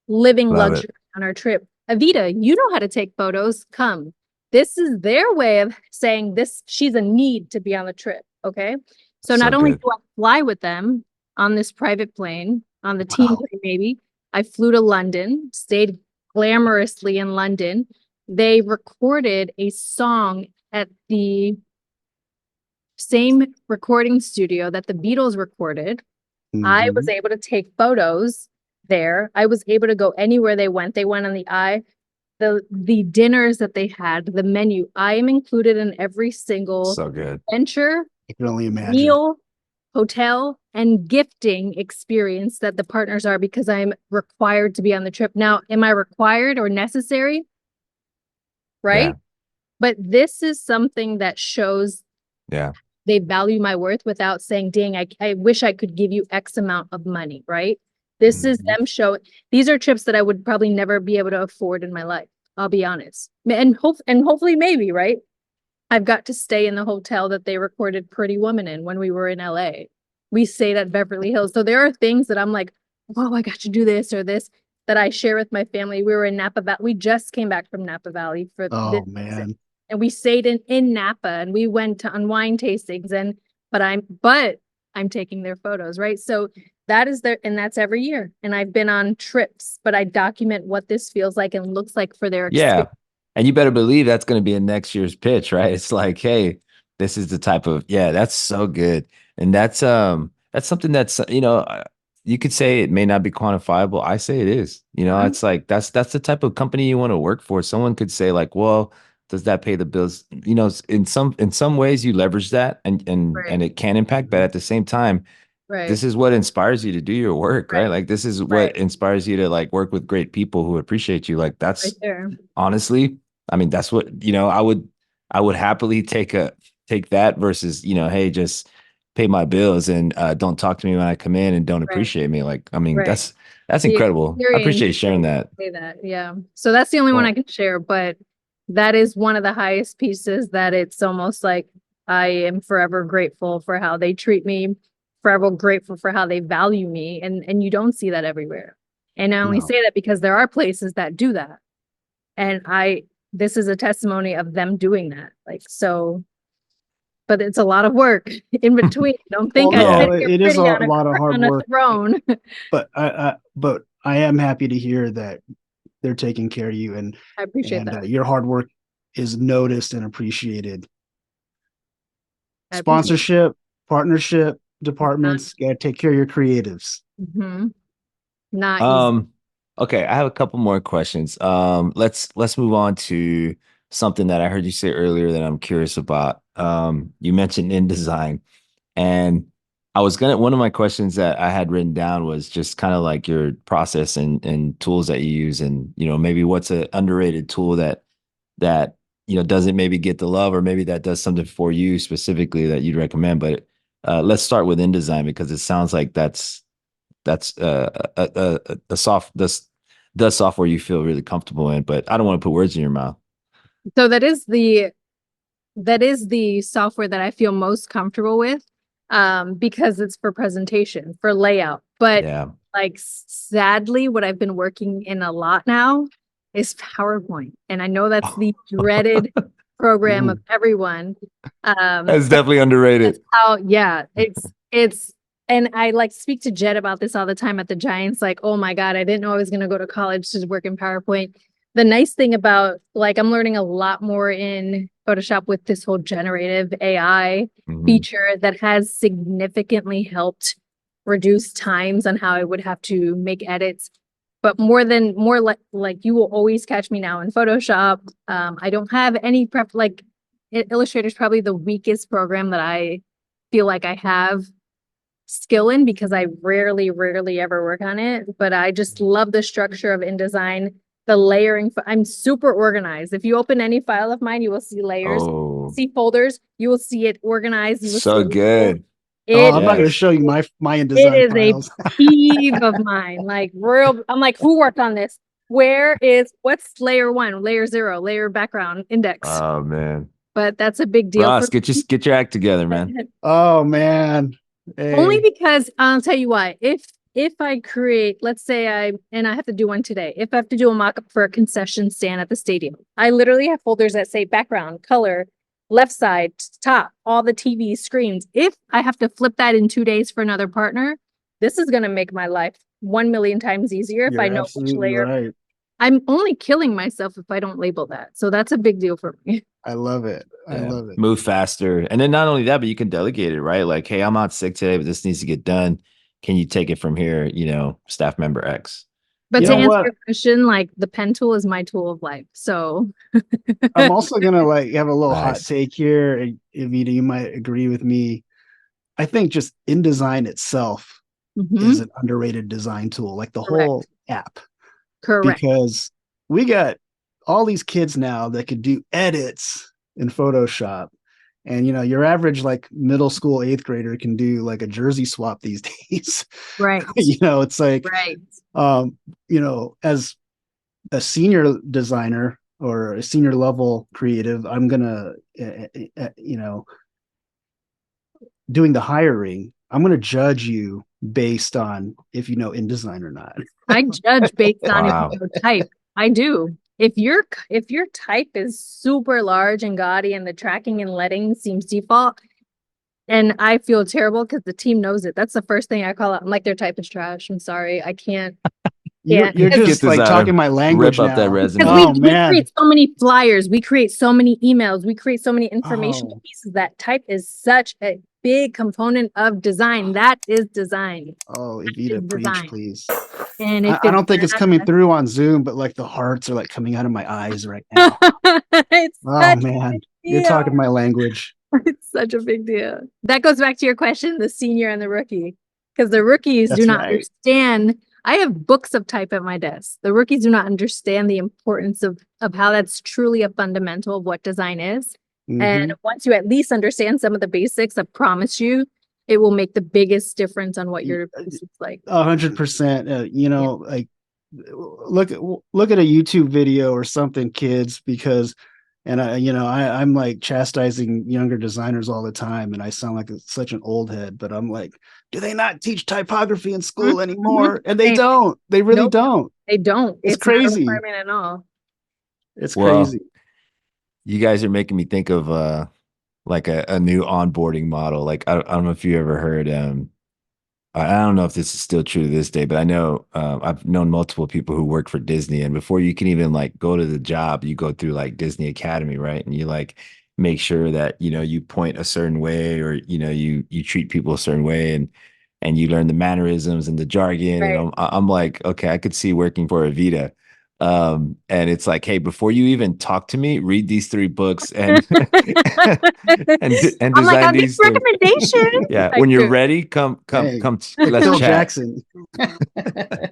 living luxury on our trip. Evita, you know how to take photos. Come. This is their way of saying this. She's a need to be on the trip. Okay. So not only do I fly with them on this private plane, on the team plane, maybe, I flew to London, stayed glamorously in London. They recorded a song at the same recording studio that the Beatles recorded. I was able to take photos there. I was able to go anywhere they went. They went on the dinners that they had, the menu. I am included in every single venture, I can only imagine. Meal, hotel, and gifting experience that the partners are, because I'm required to be on the trip. Now, am I required or necessary? Right? Yeah. But this is something that shows they value my worth without saying, dang, I wish I could give you X amount of money, right? This is them showing. These are trips that I would probably never be able to afford in my life. I'll be honest. And hopefully maybe, right? I've got to stay in the hotel that they recorded Pretty Woman in when we were in LA. We stayed at Beverly Hills. So there are things that I'm like, I got to do this or this that I share with my family. We were in Napa Valley. We just came back from Napa Valley for this season. And we stayed in Napa and we went on wine tastings but I'm taking their photos, right? So that is and that's every year. And I've been on trips, but I document what this feels like and looks like for their experience. And you better believe that's going to be in next year's pitch, right? It's like, hey, this is the type of, that's so good. And that's something that's, you could say it may not be quantifiable. I say it is, it's like, that's the type of company you want to work for. Someone could say like, well, does that pay the bills? In some ways you leverage that and it can impact, but at the same time, this is what inspires you to do your work, right? Like this is what inspires you to like work with great people who appreciate you. Like that's honestly, I mean, that's what, I would happily take that versus, hey, just pay my bills and don't talk to me when I come in and don't appreciate me. Like, I mean, that's incredible. I appreciate sharing that. Say that. Yeah. So that's the only one I can share, but That is one of the highest pieces that it's almost like I am forever grateful for how they treat me, forever grateful for how they value me. And you don't see that everywhere. And I only say that because there are places that do that. And this is a testimony of them doing that. Like, so, but it's a lot of work in between. Don't think it is a lot of hard work. Throne. But I am happy to hear that they're taking care of you, and I appreciate that. Your hard work is noticed and appreciated. Sponsorship, partnership departments, gotta take care of your creatives. Not easy. Okay, I have a couple more questions. Let's move on to something that I heard you say earlier that I'm curious about. You mentioned InDesign, and one of my questions that I had written down was just kind of like your process and tools that you use, and maybe what's an underrated tool that doesn't maybe get the love, or maybe that does something for you specifically that you'd recommend. But let's start with InDesign, because it sounds like that's the software you feel really comfortable in. But I don't want to put words in your mouth. So that is the software that I feel most comfortable with, because it's for presentation, for layout. But like, sadly, what I've been working in a lot now is PowerPoint. And I know that's the dreaded program of everyone. That's definitely underrated. It's and I like speak to Jed about this all the time at the Giants. Like, oh my God, I didn't know I was going to go to college to work in PowerPoint. The nice thing about, like, I'm learning a lot more in Photoshop with this whole generative AI feature that has significantly helped reduce times on how I would have to make edits. But more like you will always catch me now in Photoshop. I don't have any prep. Like, Illustrator is probably the weakest program that I feel like I have skill in, because I rarely ever work on it. But I just love the structure of InDesign, the layering. I'm super organized. If you open any file of mine, you will see layers, see folders, you will see it organized. You will so see good. I'm not going to show you my InDesign It is files. a peeve of mine. Like, I'm like, who worked on this? What's layer 1, layer 0, layer background index? Oh man. But that's a big deal. Ross, get your act together, man. Oh man. Hey. Only because I'll tell you why. If I create, let's say I have to do one today. If I have to do a mock-up for a concession stand at the stadium, I literally have folders that say background, color, left side, top, all the TV screens. If I have to flip that in 2 days for another partner, this is going to make my life 1 million times easier if I know which layer. Right. I'm only killing myself if I don't label that. So that's a big deal for me. I love it. I love it. Move faster. And then not only that, but you can delegate it, right? Like, hey, I'm out sick today, but this needs to get done. Can you take it from here? Staff member X. But to answer your question, like, the pen tool is my tool of life. So I'm also going to have a little hot take here. And Evita, you might agree with me. I think just InDesign itself is an underrated design tool, like the whole app. Correct. Because we got all these kids now that could do edits in Photoshop. And, your average like middle school 8th grader can do like a jersey swap these days. Right. It's like, as a senior designer or a senior level creative, I'm going to, doing the hiring, I'm going to judge you based on if you know InDesign or not. I judge based on if you know type. I do. If your type is super large and gaudy and the tracking and leading seems default, and I feel terrible because the team knows it. That's the first thing I call out. I'm like, their type is trash. I'm sorry. I can't. You're just like talking my language rip now. up that resume. We create so many flyers. We create so many emails. We create so many information pieces. That type is such a big component of design. That is design. Oh, Evita, preach, please. And I don't think it's coming through on Zoom, but like the hearts are like coming out of my eyes right now. Oh man, you're talking my language. It's such a big deal. That goes back to your question, the senior and the rookie, because the rookies do not understand. I have books of type at my desk. The rookies do not understand the importance of how that's truly a fundamental of what design is. And once you at least understand some of the basics, I promise you, it will make the biggest difference on what your piece looks like. 100%. Like look at a YouTube video or something, kids, because And I'm like chastising younger designers all the time, and I sound like such an old head, but I'm like, do they not teach typography in school anymore? And they don't. They really don't. They don't. It's not a crazy. requirement at all. It's crazy. You guys are making me think of like a new onboarding model. Like I don't know if you ever heard I don't know if this is still true to this day, but I know I've known multiple people who work for Disney, and before you can even like go to the job, you go through like Disney Academy, right? And you like make sure that you point a certain way, or you treat people a certain way, and you learn the mannerisms and the jargon. Right. And I'm like, okay, I could see working for Evita. And it's like, hey, before you even talk to me, read these 3 books and and I'm like, design I'll these give recommendations. Yeah, when you're ready, come, Hey, let's Phil chat. Jackson.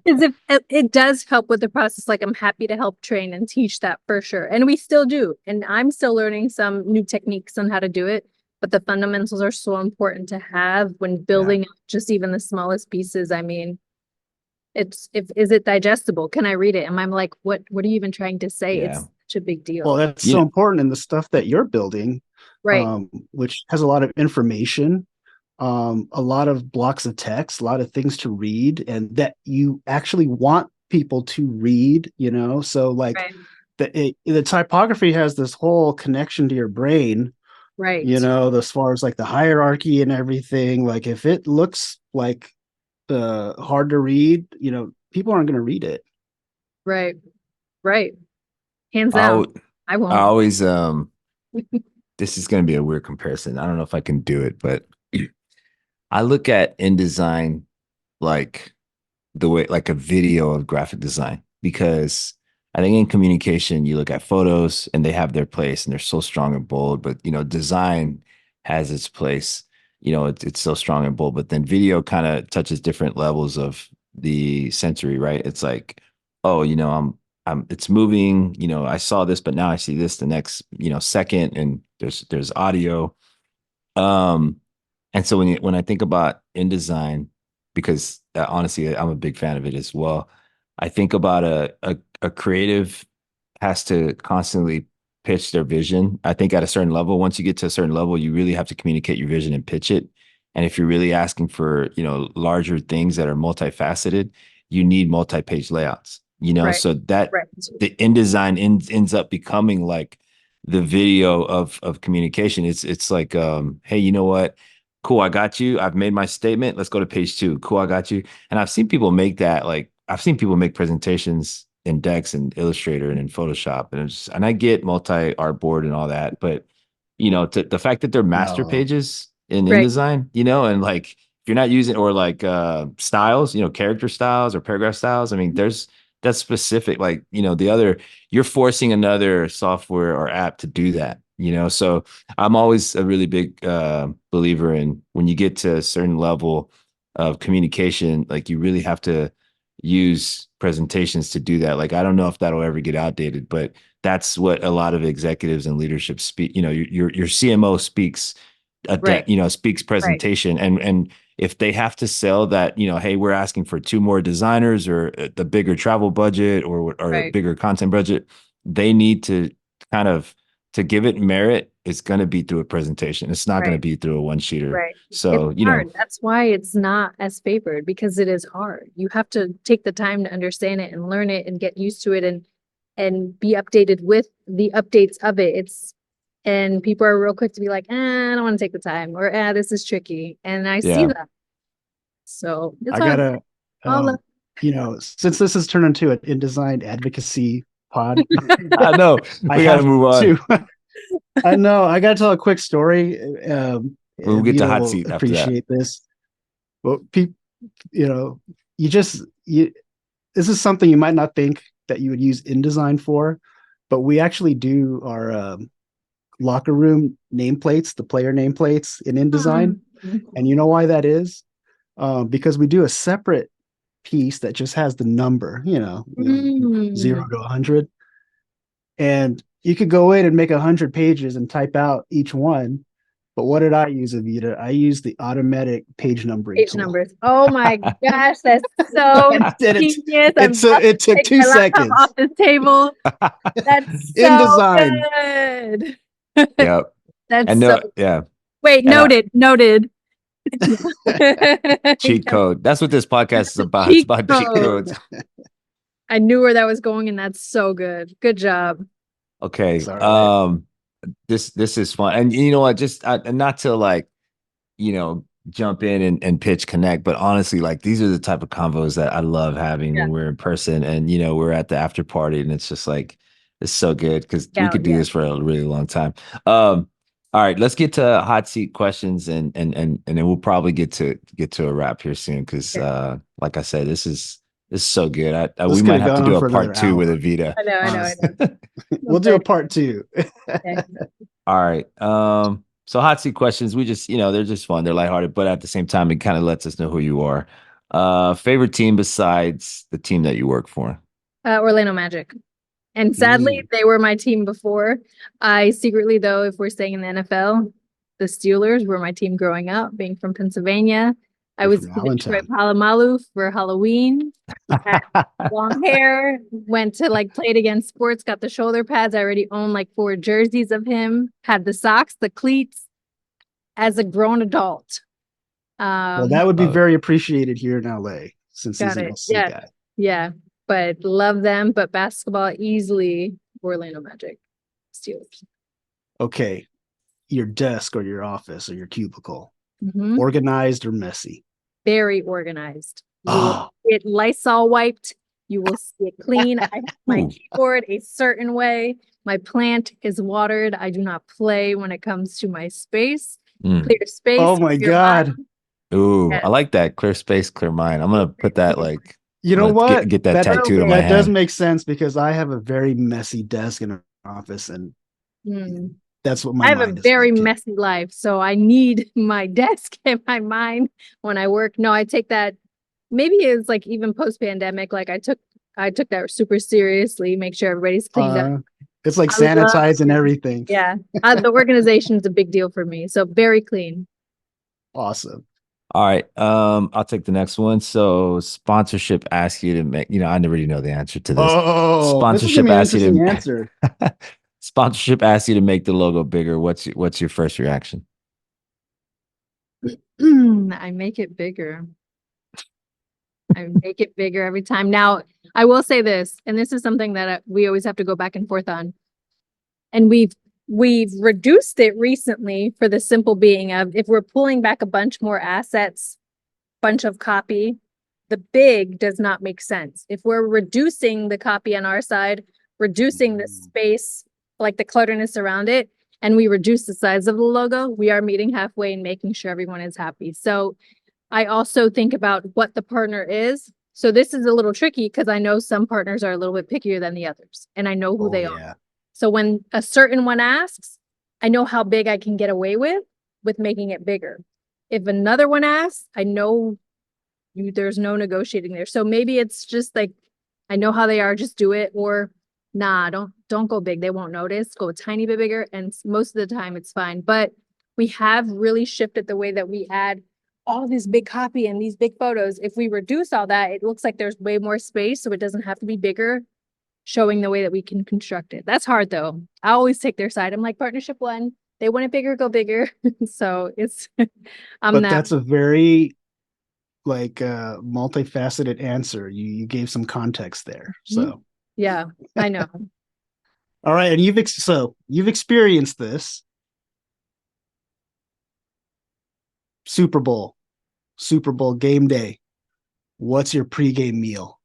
Because it does help with the process. Like, I'm happy to help train and teach that for sure. And we still do. And I'm still learning some new techniques on how to do it. But the fundamentals are so important to have when building just even the smallest pieces. I mean, is it digestible? Can I read it? And I'm like, what are you even trying to say? Yeah. It's such a big deal. Well, that's so important in the stuff that you're building, right? Which has a lot of information, a lot of blocks of text, a lot of things to read, and that you actually want people to read. So like the typography has this whole connection to your brain, right? As far as like the hierarchy and everything. Like if it looks like hard to read, people aren't going to read it. Right. Hands down. I won't. I always this is going to be a weird comparison. I don't know if I can do it, but I look at InDesign like the way like a video of graphic design, because I think in communication you look at photos and they have their place and they're so strong and bold, but design has its place. It's so strong and bold, but then video kind of touches different levels of the sensory, right? It's like, oh, it's moving, I saw this, but now I see this the next, second, and there's audio. And so when I think about InDesign, because honestly, I'm a big fan of it as well. I think about a creative has to constantly pitch their vision. I think at a certain level, once you get to a certain level, you really have to communicate your vision and pitch it. And if you're really asking for, larger things that are multifaceted, you need multi-page layouts, so that the InDesign ends up becoming like the video of communication. It's like, hey, you know what? Cool, I got you. I've made my statement. Let's go to page 2. Cool, I got you. And I've seen people make that. Like I've seen people make presentations in Dex and Illustrator and in Photoshop, and I get multi artboard and all that, but the fact that they're master pages in InDesign, and like if you're not using, or like styles, character styles or paragraph styles. I mean, that's specific. Like you're forcing another software or app to do that. So I'm always a really big believer in when you get to a certain level of communication, like you really have to use presentations to do that. Like, I don't know if that'll ever get outdated, but that's what a lot of executives and leadership speak. Your CMO speaks speaks presentation, and if they have to sell that, hey, we're asking for 2 more designers, or the bigger travel budget, or a bigger content budget, they need to kind of, to give it merit, it's going to be through a presentation. It's not going to be through a one-sheeter. Right. So, it's hard. That's why it's not as favored, because it is hard. You have to take the time to understand it and learn it and get used to it and be updated with the updates of it. And people are real quick to be like, I don't want to take the time, or this is tricky. And I see that. So it's I gotta, since this has turned into an InDesign advocacy pod, I know we gotta move on. I know I gotta tell a quick story. We'll get to hot seat. Appreciate this. Well, this is something you might not think that you would use InDesign for, but we actually do our locker room nameplates, the player nameplates in InDesign. And you know why that is? Because we do a separate piece that just has the number, 0 to 100. And you could go in and make 100 pages and type out each one. But what did I use, Evita? I used the automatic page numbering Page tool. numbers. Oh my gosh, that's so genius. It took 2 seconds off this table. That's so InDesign. good. Yep. That's And so yeah. wait, noted. Cheat code. That's what this podcast is about. It's Cheat about cheat code. codes. I knew where that was going, and that's so good. Good job. Okay. Right. This is fun. And you know what? Just not to like, jump in and pitch connect, but honestly, like these are the type of convos that I love having when we're in person and we're at the after party and it's just like it's so good because we could do this for a really long time. All right, let's get to hot seat questions and then we'll probably get to a wrap here soon because like I said, this is so good. We might have to do a part 2 with Evita. I know. We'll do a part 2. Okay. All right. So hot seat questions, we just, they're just fun. They're lighthearted, but at the same time, it kind of lets us know who you are. Favorite team besides the team that you work for? Orlando Magic. And sadly, they were my team before. I secretly, though, if we're staying in the NFL, the Steelers were my team growing up, being from Pennsylvania. I was in Detroit Palomalu for Halloween. Had long hair, went to played against sports, got the shoulder pads. I already owned 4 jerseys of him, had the socks, the cleats as a grown adult. Well, that would be very appreciated here in LA since he's an LC guy. Yeah, but love them. But basketball, easily Orlando Magic, Steelers. Okay, your desk or your office or your cubicle, organized or messy? Very organized. You will see it Lysol wiped. You will see it clean. I have my keyboard a certain way. My plant is watered. I do not play when it comes to my space. Clear space. Oh my God. Mind. Ooh, I like that. Clear space, clear mind. I'm going to put that you know what? Get that tattooed on my hand. That does make sense because I have a very messy desk in an office and that's what I have a very messy life. So I need my desk and my mind when I work. No, I take that. Maybe it's even post-pandemic. I took that super seriously. Make sure everybody's cleaned up. It's sanitizing everything. Yeah. The organization is a big deal for me. So very clean. Awesome. All right. I'll take the next one. So sponsorship asks you to make, I already know the answer to this. Sponsorship asks you to answer. Sponsorship asks you to make the logo bigger. What's your first reaction? I make it bigger. I make it bigger every time. Now, I will say this, and this is something that we always have to go back and forth on. And we've reduced it recently for the simple being of if we're pulling back a bunch more assets, bunch of copy, the big does not make sense. If we're reducing the copy on our side, reducing the space, the clutterness around it, and we reduce the size of the logo, we are meeting halfway and making sure everyone is happy. So I also think about what the partner is. So this is a little tricky because I know some partners are a little bit pickier than the others, and I know who they are. So when a certain one asks, I know how big I can get away with making it bigger. If another one asks, I know there's no negotiating there. So maybe it's just I know how they are, just do it, or nah, don't go big. They won't notice. Go a tiny bit bigger, and most of the time it's fine. But we have really shifted the way that we add all this big copy and these big photos. If we reduce all that, it looks like there's way more space, so it doesn't have to be bigger, showing the way that we can construct it. That's hard though. I always take their side. I'm like, partnership one, they want it bigger, go bigger. So it's that's a very multifaceted answer. You gave some context there. So yeah, I know. All right, and you've experienced this. Super Bowl game day. What's your pregame meal?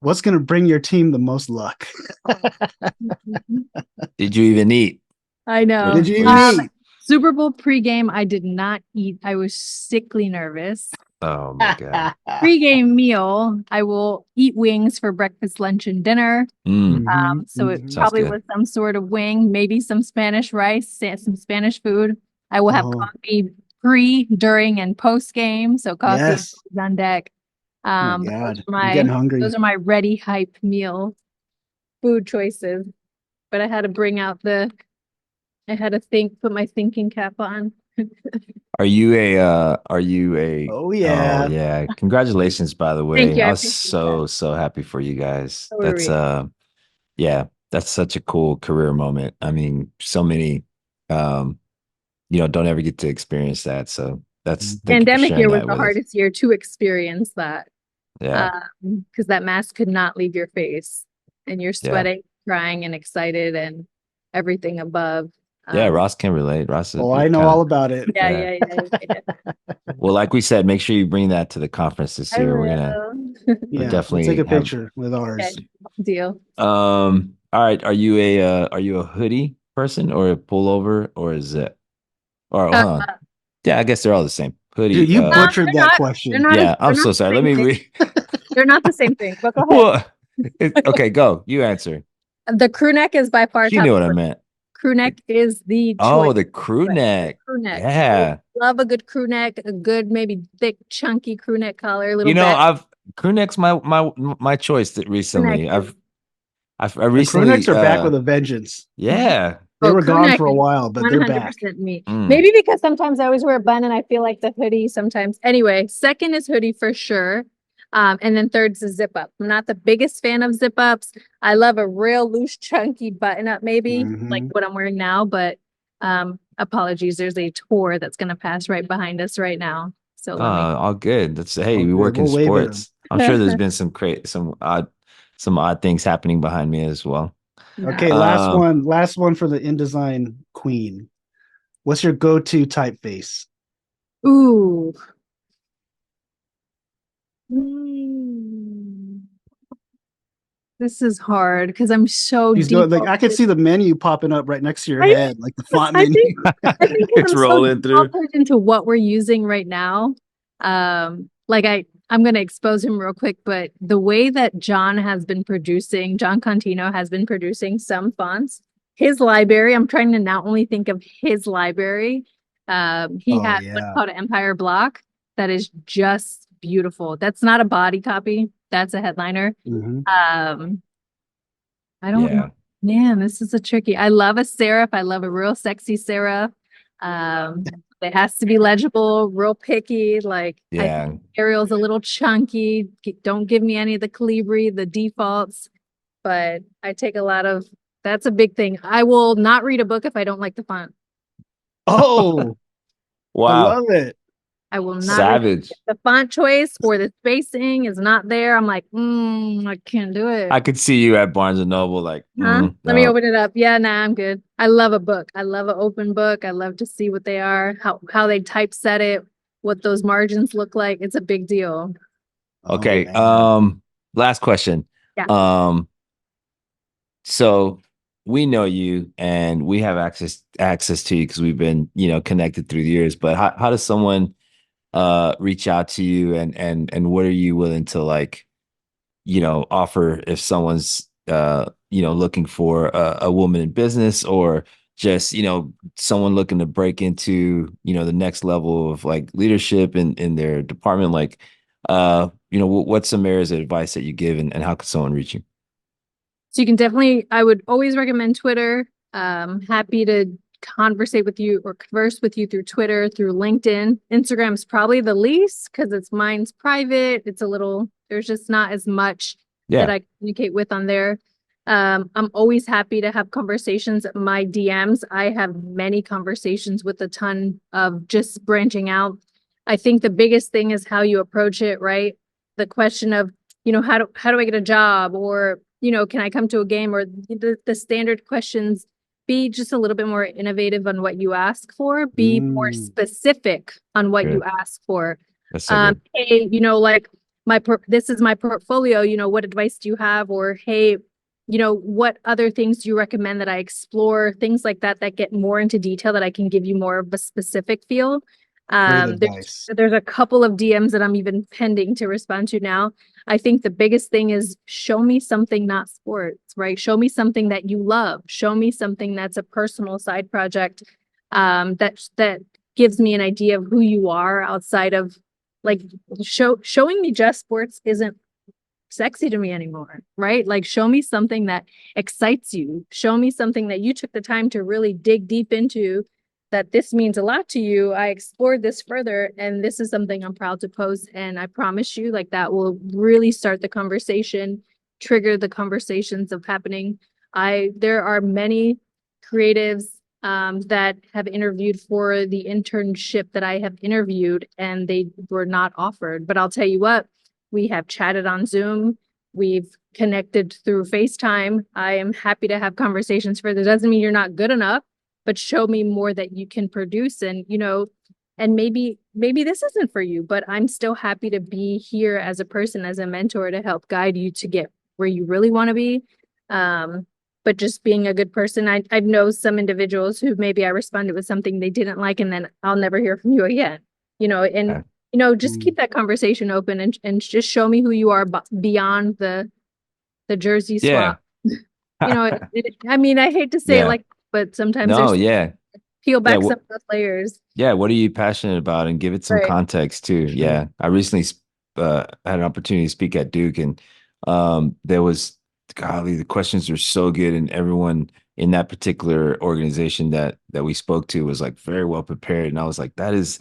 What's going to bring your team the most luck? Did you even eat? I know. What did you eat? Super Bowl pregame, I did not eat. I was sickly nervous. Oh my God. Pregame meal, I will eat wings for breakfast, lunch, and dinner. So it probably was some sort of wing, maybe some Spanish rice, some Spanish food. I will have coffee pre, during, and post game. So coffee is on deck. God, I'm getting hungry. Those are my ready hype meal food choices. But I had to bring out the I had to put my thinking cap on. Are you a Oh oh yeah. yeah. Congratulations, by the Thank way. you. I I was appreciate that. so happy for you guys. So were That's we. yeah, that's such a cool career moment. I mean, so many um, don't ever get to experience that. So that's thank you for Pandemic sharing year was that the with us. hardest year to experience that. Yeah, Because that mask could not leave your face and you're yeah. sweating, crying, and excited and everything above. Yeah, Um, Ross can relate. Ross is Oh, I know kind of all about it. yeah, yeah. yeah, yeah, yeah. Well, like we said, make sure you bring that to the conference this I year. will. We'll Yeah, we'll take definitely a have picture with Okay, ours. deal. all right. Are you a hoodie person or a pullover or is it or Uh, huh? Yeah, I guess they're all the same. Dude, Hoodie, you butchered they're that not. They're question. not. yeah, I'm They're not so the sorry. Let same me thing. read. They're not the same thing. But go ahead. Well, okay, go. You answer. The crew neck is by far She top knew what I three. meant. Crew neck is the choice. Oh, the crew The neck. crew neck. I Yeah. love a good crew neck, a good maybe thick, chunky crew neck collar, a little You know, back I've crew neck's my choice that crew neck. recently. I The crew necks recently are back with a vengeance. yeah. They Oh, were crew gone neck for a is while, but they're back. 100% me. Mm. Maybe because sometimes I always wear a bun and I feel like the hoodie sometimes. Anyway, second is hoodie for sure. And then third's the zip up. I'm not the biggest fan of zip ups. I love a real loose, chunky button up, maybe like Mhm. what I'm wearing now. But apologies, there's a tour that's gonna pass right behind us right now. So let me. All good. That's hey, we Okay, work in we'll wave at them. sports. I'm sure there's been some odd things happening behind me as well. Nah. Okay, Um, last one for the InDesign queen. What's your go-to typeface? Ooh. Mm. This is hard because I'm so She's going like I could defaulted. see the menu popping up right next to your I, head, like the font I menu. think I think because it's I'm so rolling through. defaulted into what we're using right now. Like I'm gonna expose him real quick, but the way that John Contino has been producing some fonts, his library, I'm trying to not only think of his library. He Oh has what's yeah. called an Empire block that is just beautiful. That's not a body copy, that's a headliner. Mhm. I don't know. Yeah. Man, this is a tricky. I love a serif. I love a real sexy serif. Um, it has to be legible, real picky. Like I think Yeah. Arial's a little chunky. Don't give me any of the Calibri, the defaults. But I take a lot of. That's a big thing. I will not read a book if I don't like the font. Oh, I Wow. love it. I will not read Savage. the font choice or the spacing is not there. I'm like, I can't do it. I could see you at Barnes and Noble, like, Huh? Let me no. open it up. Yeah, nah, I'm good. I love a book. I love an open book. I love to see what they are, how they typeset it, what those margins look like. It's a big deal. Oh Okay. man. Last question. Yeah. Um, so we know you and we have access to you because we've been, connected through the years. But how does someone reach out to you and what are you willing to like, offer if someone's looking for a woman in business or just, someone looking to break into, the next level of like leadership in their department, like what's some areas of advice that you give and how could someone reach you? So you can definitely, I would always recommend Twitter. Happy to conversate with you or converse with you through Twitter, through LinkedIn. Instagram's probably the least because mine's private. It's a little, there's just not as much that Yeah. I communicate with on there. I'm always happy to have conversations. My DMs, I have many conversations with a ton of just branching out. I think the biggest thing is how you approach it, right? The question of, how do I get a job or, can I come to a game or the standard questions, be just a little bit more innovative on what you ask for, be more Mm. specific on what you Good. ask for. That's so good. Hey, like this is my portfolio, what advice do you have? Or, hey, what other things do you recommend that I explore? Things like that get more into detail that I can give you more of a specific feel. Great There's advice. there's a couple of DMs that I'm even pending to respond to now. I think the biggest thing is show me something not sports, right? Show me something that you love. Show me something that's a personal side project that gives me an idea of who you are outside of like showing me just sports isn't sexy to me anymore, right? Like, show me something that excites you. Show me something that you took the time to really dig deep into, that this means a lot to you. I explored this further, and this is something I'm proud to post. And I promise you, like, that will really start the conversation, trigger the conversations of happening. There are many creatives that have interviewed for the internship that I have interviewed, and they were not offered. But I'll tell you what, we have chatted on Zoom. We've connected through FaceTime. I am happy to have conversations further. Doesn't mean you're not good enough, but show me more that you can produce. And, you know, and maybe this isn't for you, but I'm still happy to be here as a person, as a mentor, to help guide you to get where you really want to be. But just being a good person. I know some individuals who maybe I responded with something they didn't like, and then I'll never hear from you again, you know, and, you know, just keep that conversation open, and just show me who you are beyond the jersey swap. You know, I mean, I hate to say it like, but sometimes peel back some of those layers. Yeah. What are you passionate about, and give it some context too. Sure. Yeah. I recently had an opportunity to speak at Duke, and there was, golly, the questions were so good, and everyone in that particular organization that we spoke to was like very well prepared. And I was like, that's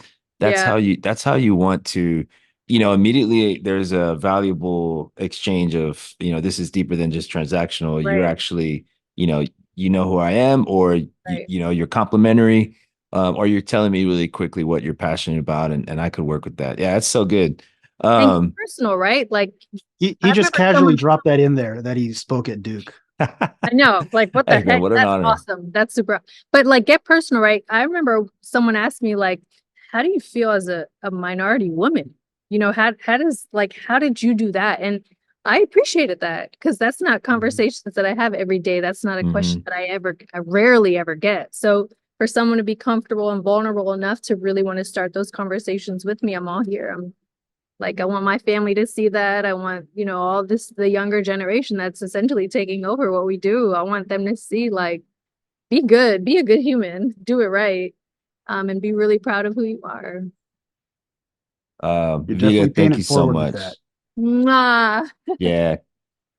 how you want to, you know, immediately there's a valuable exchange of, you know, this is deeper than just transactional. You're actually, you know who I am, or you know, you're complimentary, or you're telling me really quickly what you're passionate about, and I could work with that. Yeah, it's so good. Personal, right? Like, he just casually dropped that in there, that he spoke at Duke. I know, like, what the heck? Man, what that's honor. Awesome. That's super. But like, get personal, right? I remember someone asked me, like, how do you feel as a minority woman? You know, how did you do that? And I appreciated that, because that's not conversations that I have every day. That's not a question that I rarely ever get. So for someone to be comfortable and vulnerable enough to really want to start those conversations with me, I'm all here. I want my family to see that. I want, you know, the younger generation that's essentially taking over what we do. I want them to see, like, be good, be a good human, do it right, and be really proud of who you are. Evita, thank you so much. Yeah.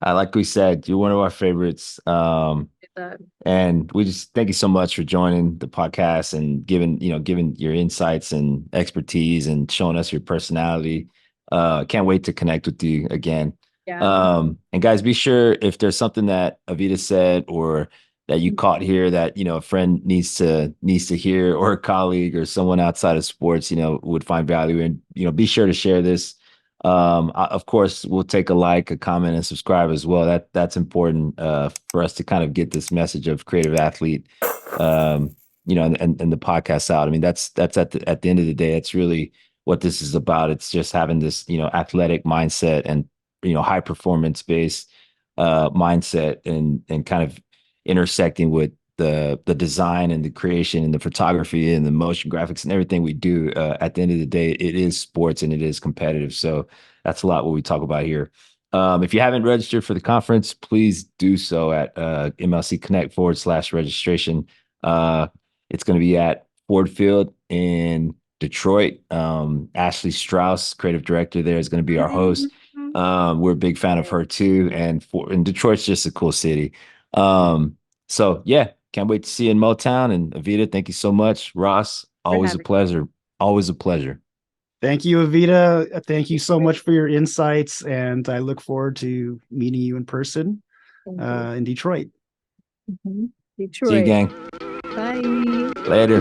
Like we said, you're one of our favorites. And we just thank you so much for joining the podcast and giving your insights and expertise and showing us your personality. Can't wait to connect with you again. And guys, be sure, if there's something that Evita said or that you caught here that, you know, a friend needs to hear, or a colleague or someone outside of sports, you know, would find value in, you know, be sure to share this. Of course, we'll take a like, a comment, and subscribe as well. That's important for us to kind of get this message of creative athlete, you know, and the podcast out. I mean, that's at the end of the day, it's really what this is about. It's just having this, you know, athletic mindset and, you know, high performance based mindset, and kind of intersecting with the design and the creation and the photography and the motion graphics and everything we do. At the end of the day, it is sports and it is competitive. So that's a lot what we talk about here. If you haven't registered for the conference, please do so at MLC Connect /registration. It's going to be at Ford Field in Detroit. Ashley Strauss, creative director there, is going to be our host. We're a big fan of her too. And Detroit's just a cool city. So yeah, can't wait to see you in Motown. And Evita, thank you so much. Ross, always a pleasure. Always a pleasure. Thank you, Evita. Thank you so much for your insights. And I look forward to meeting you in person in Detroit. Detroit. See you, gang. Bye. Later.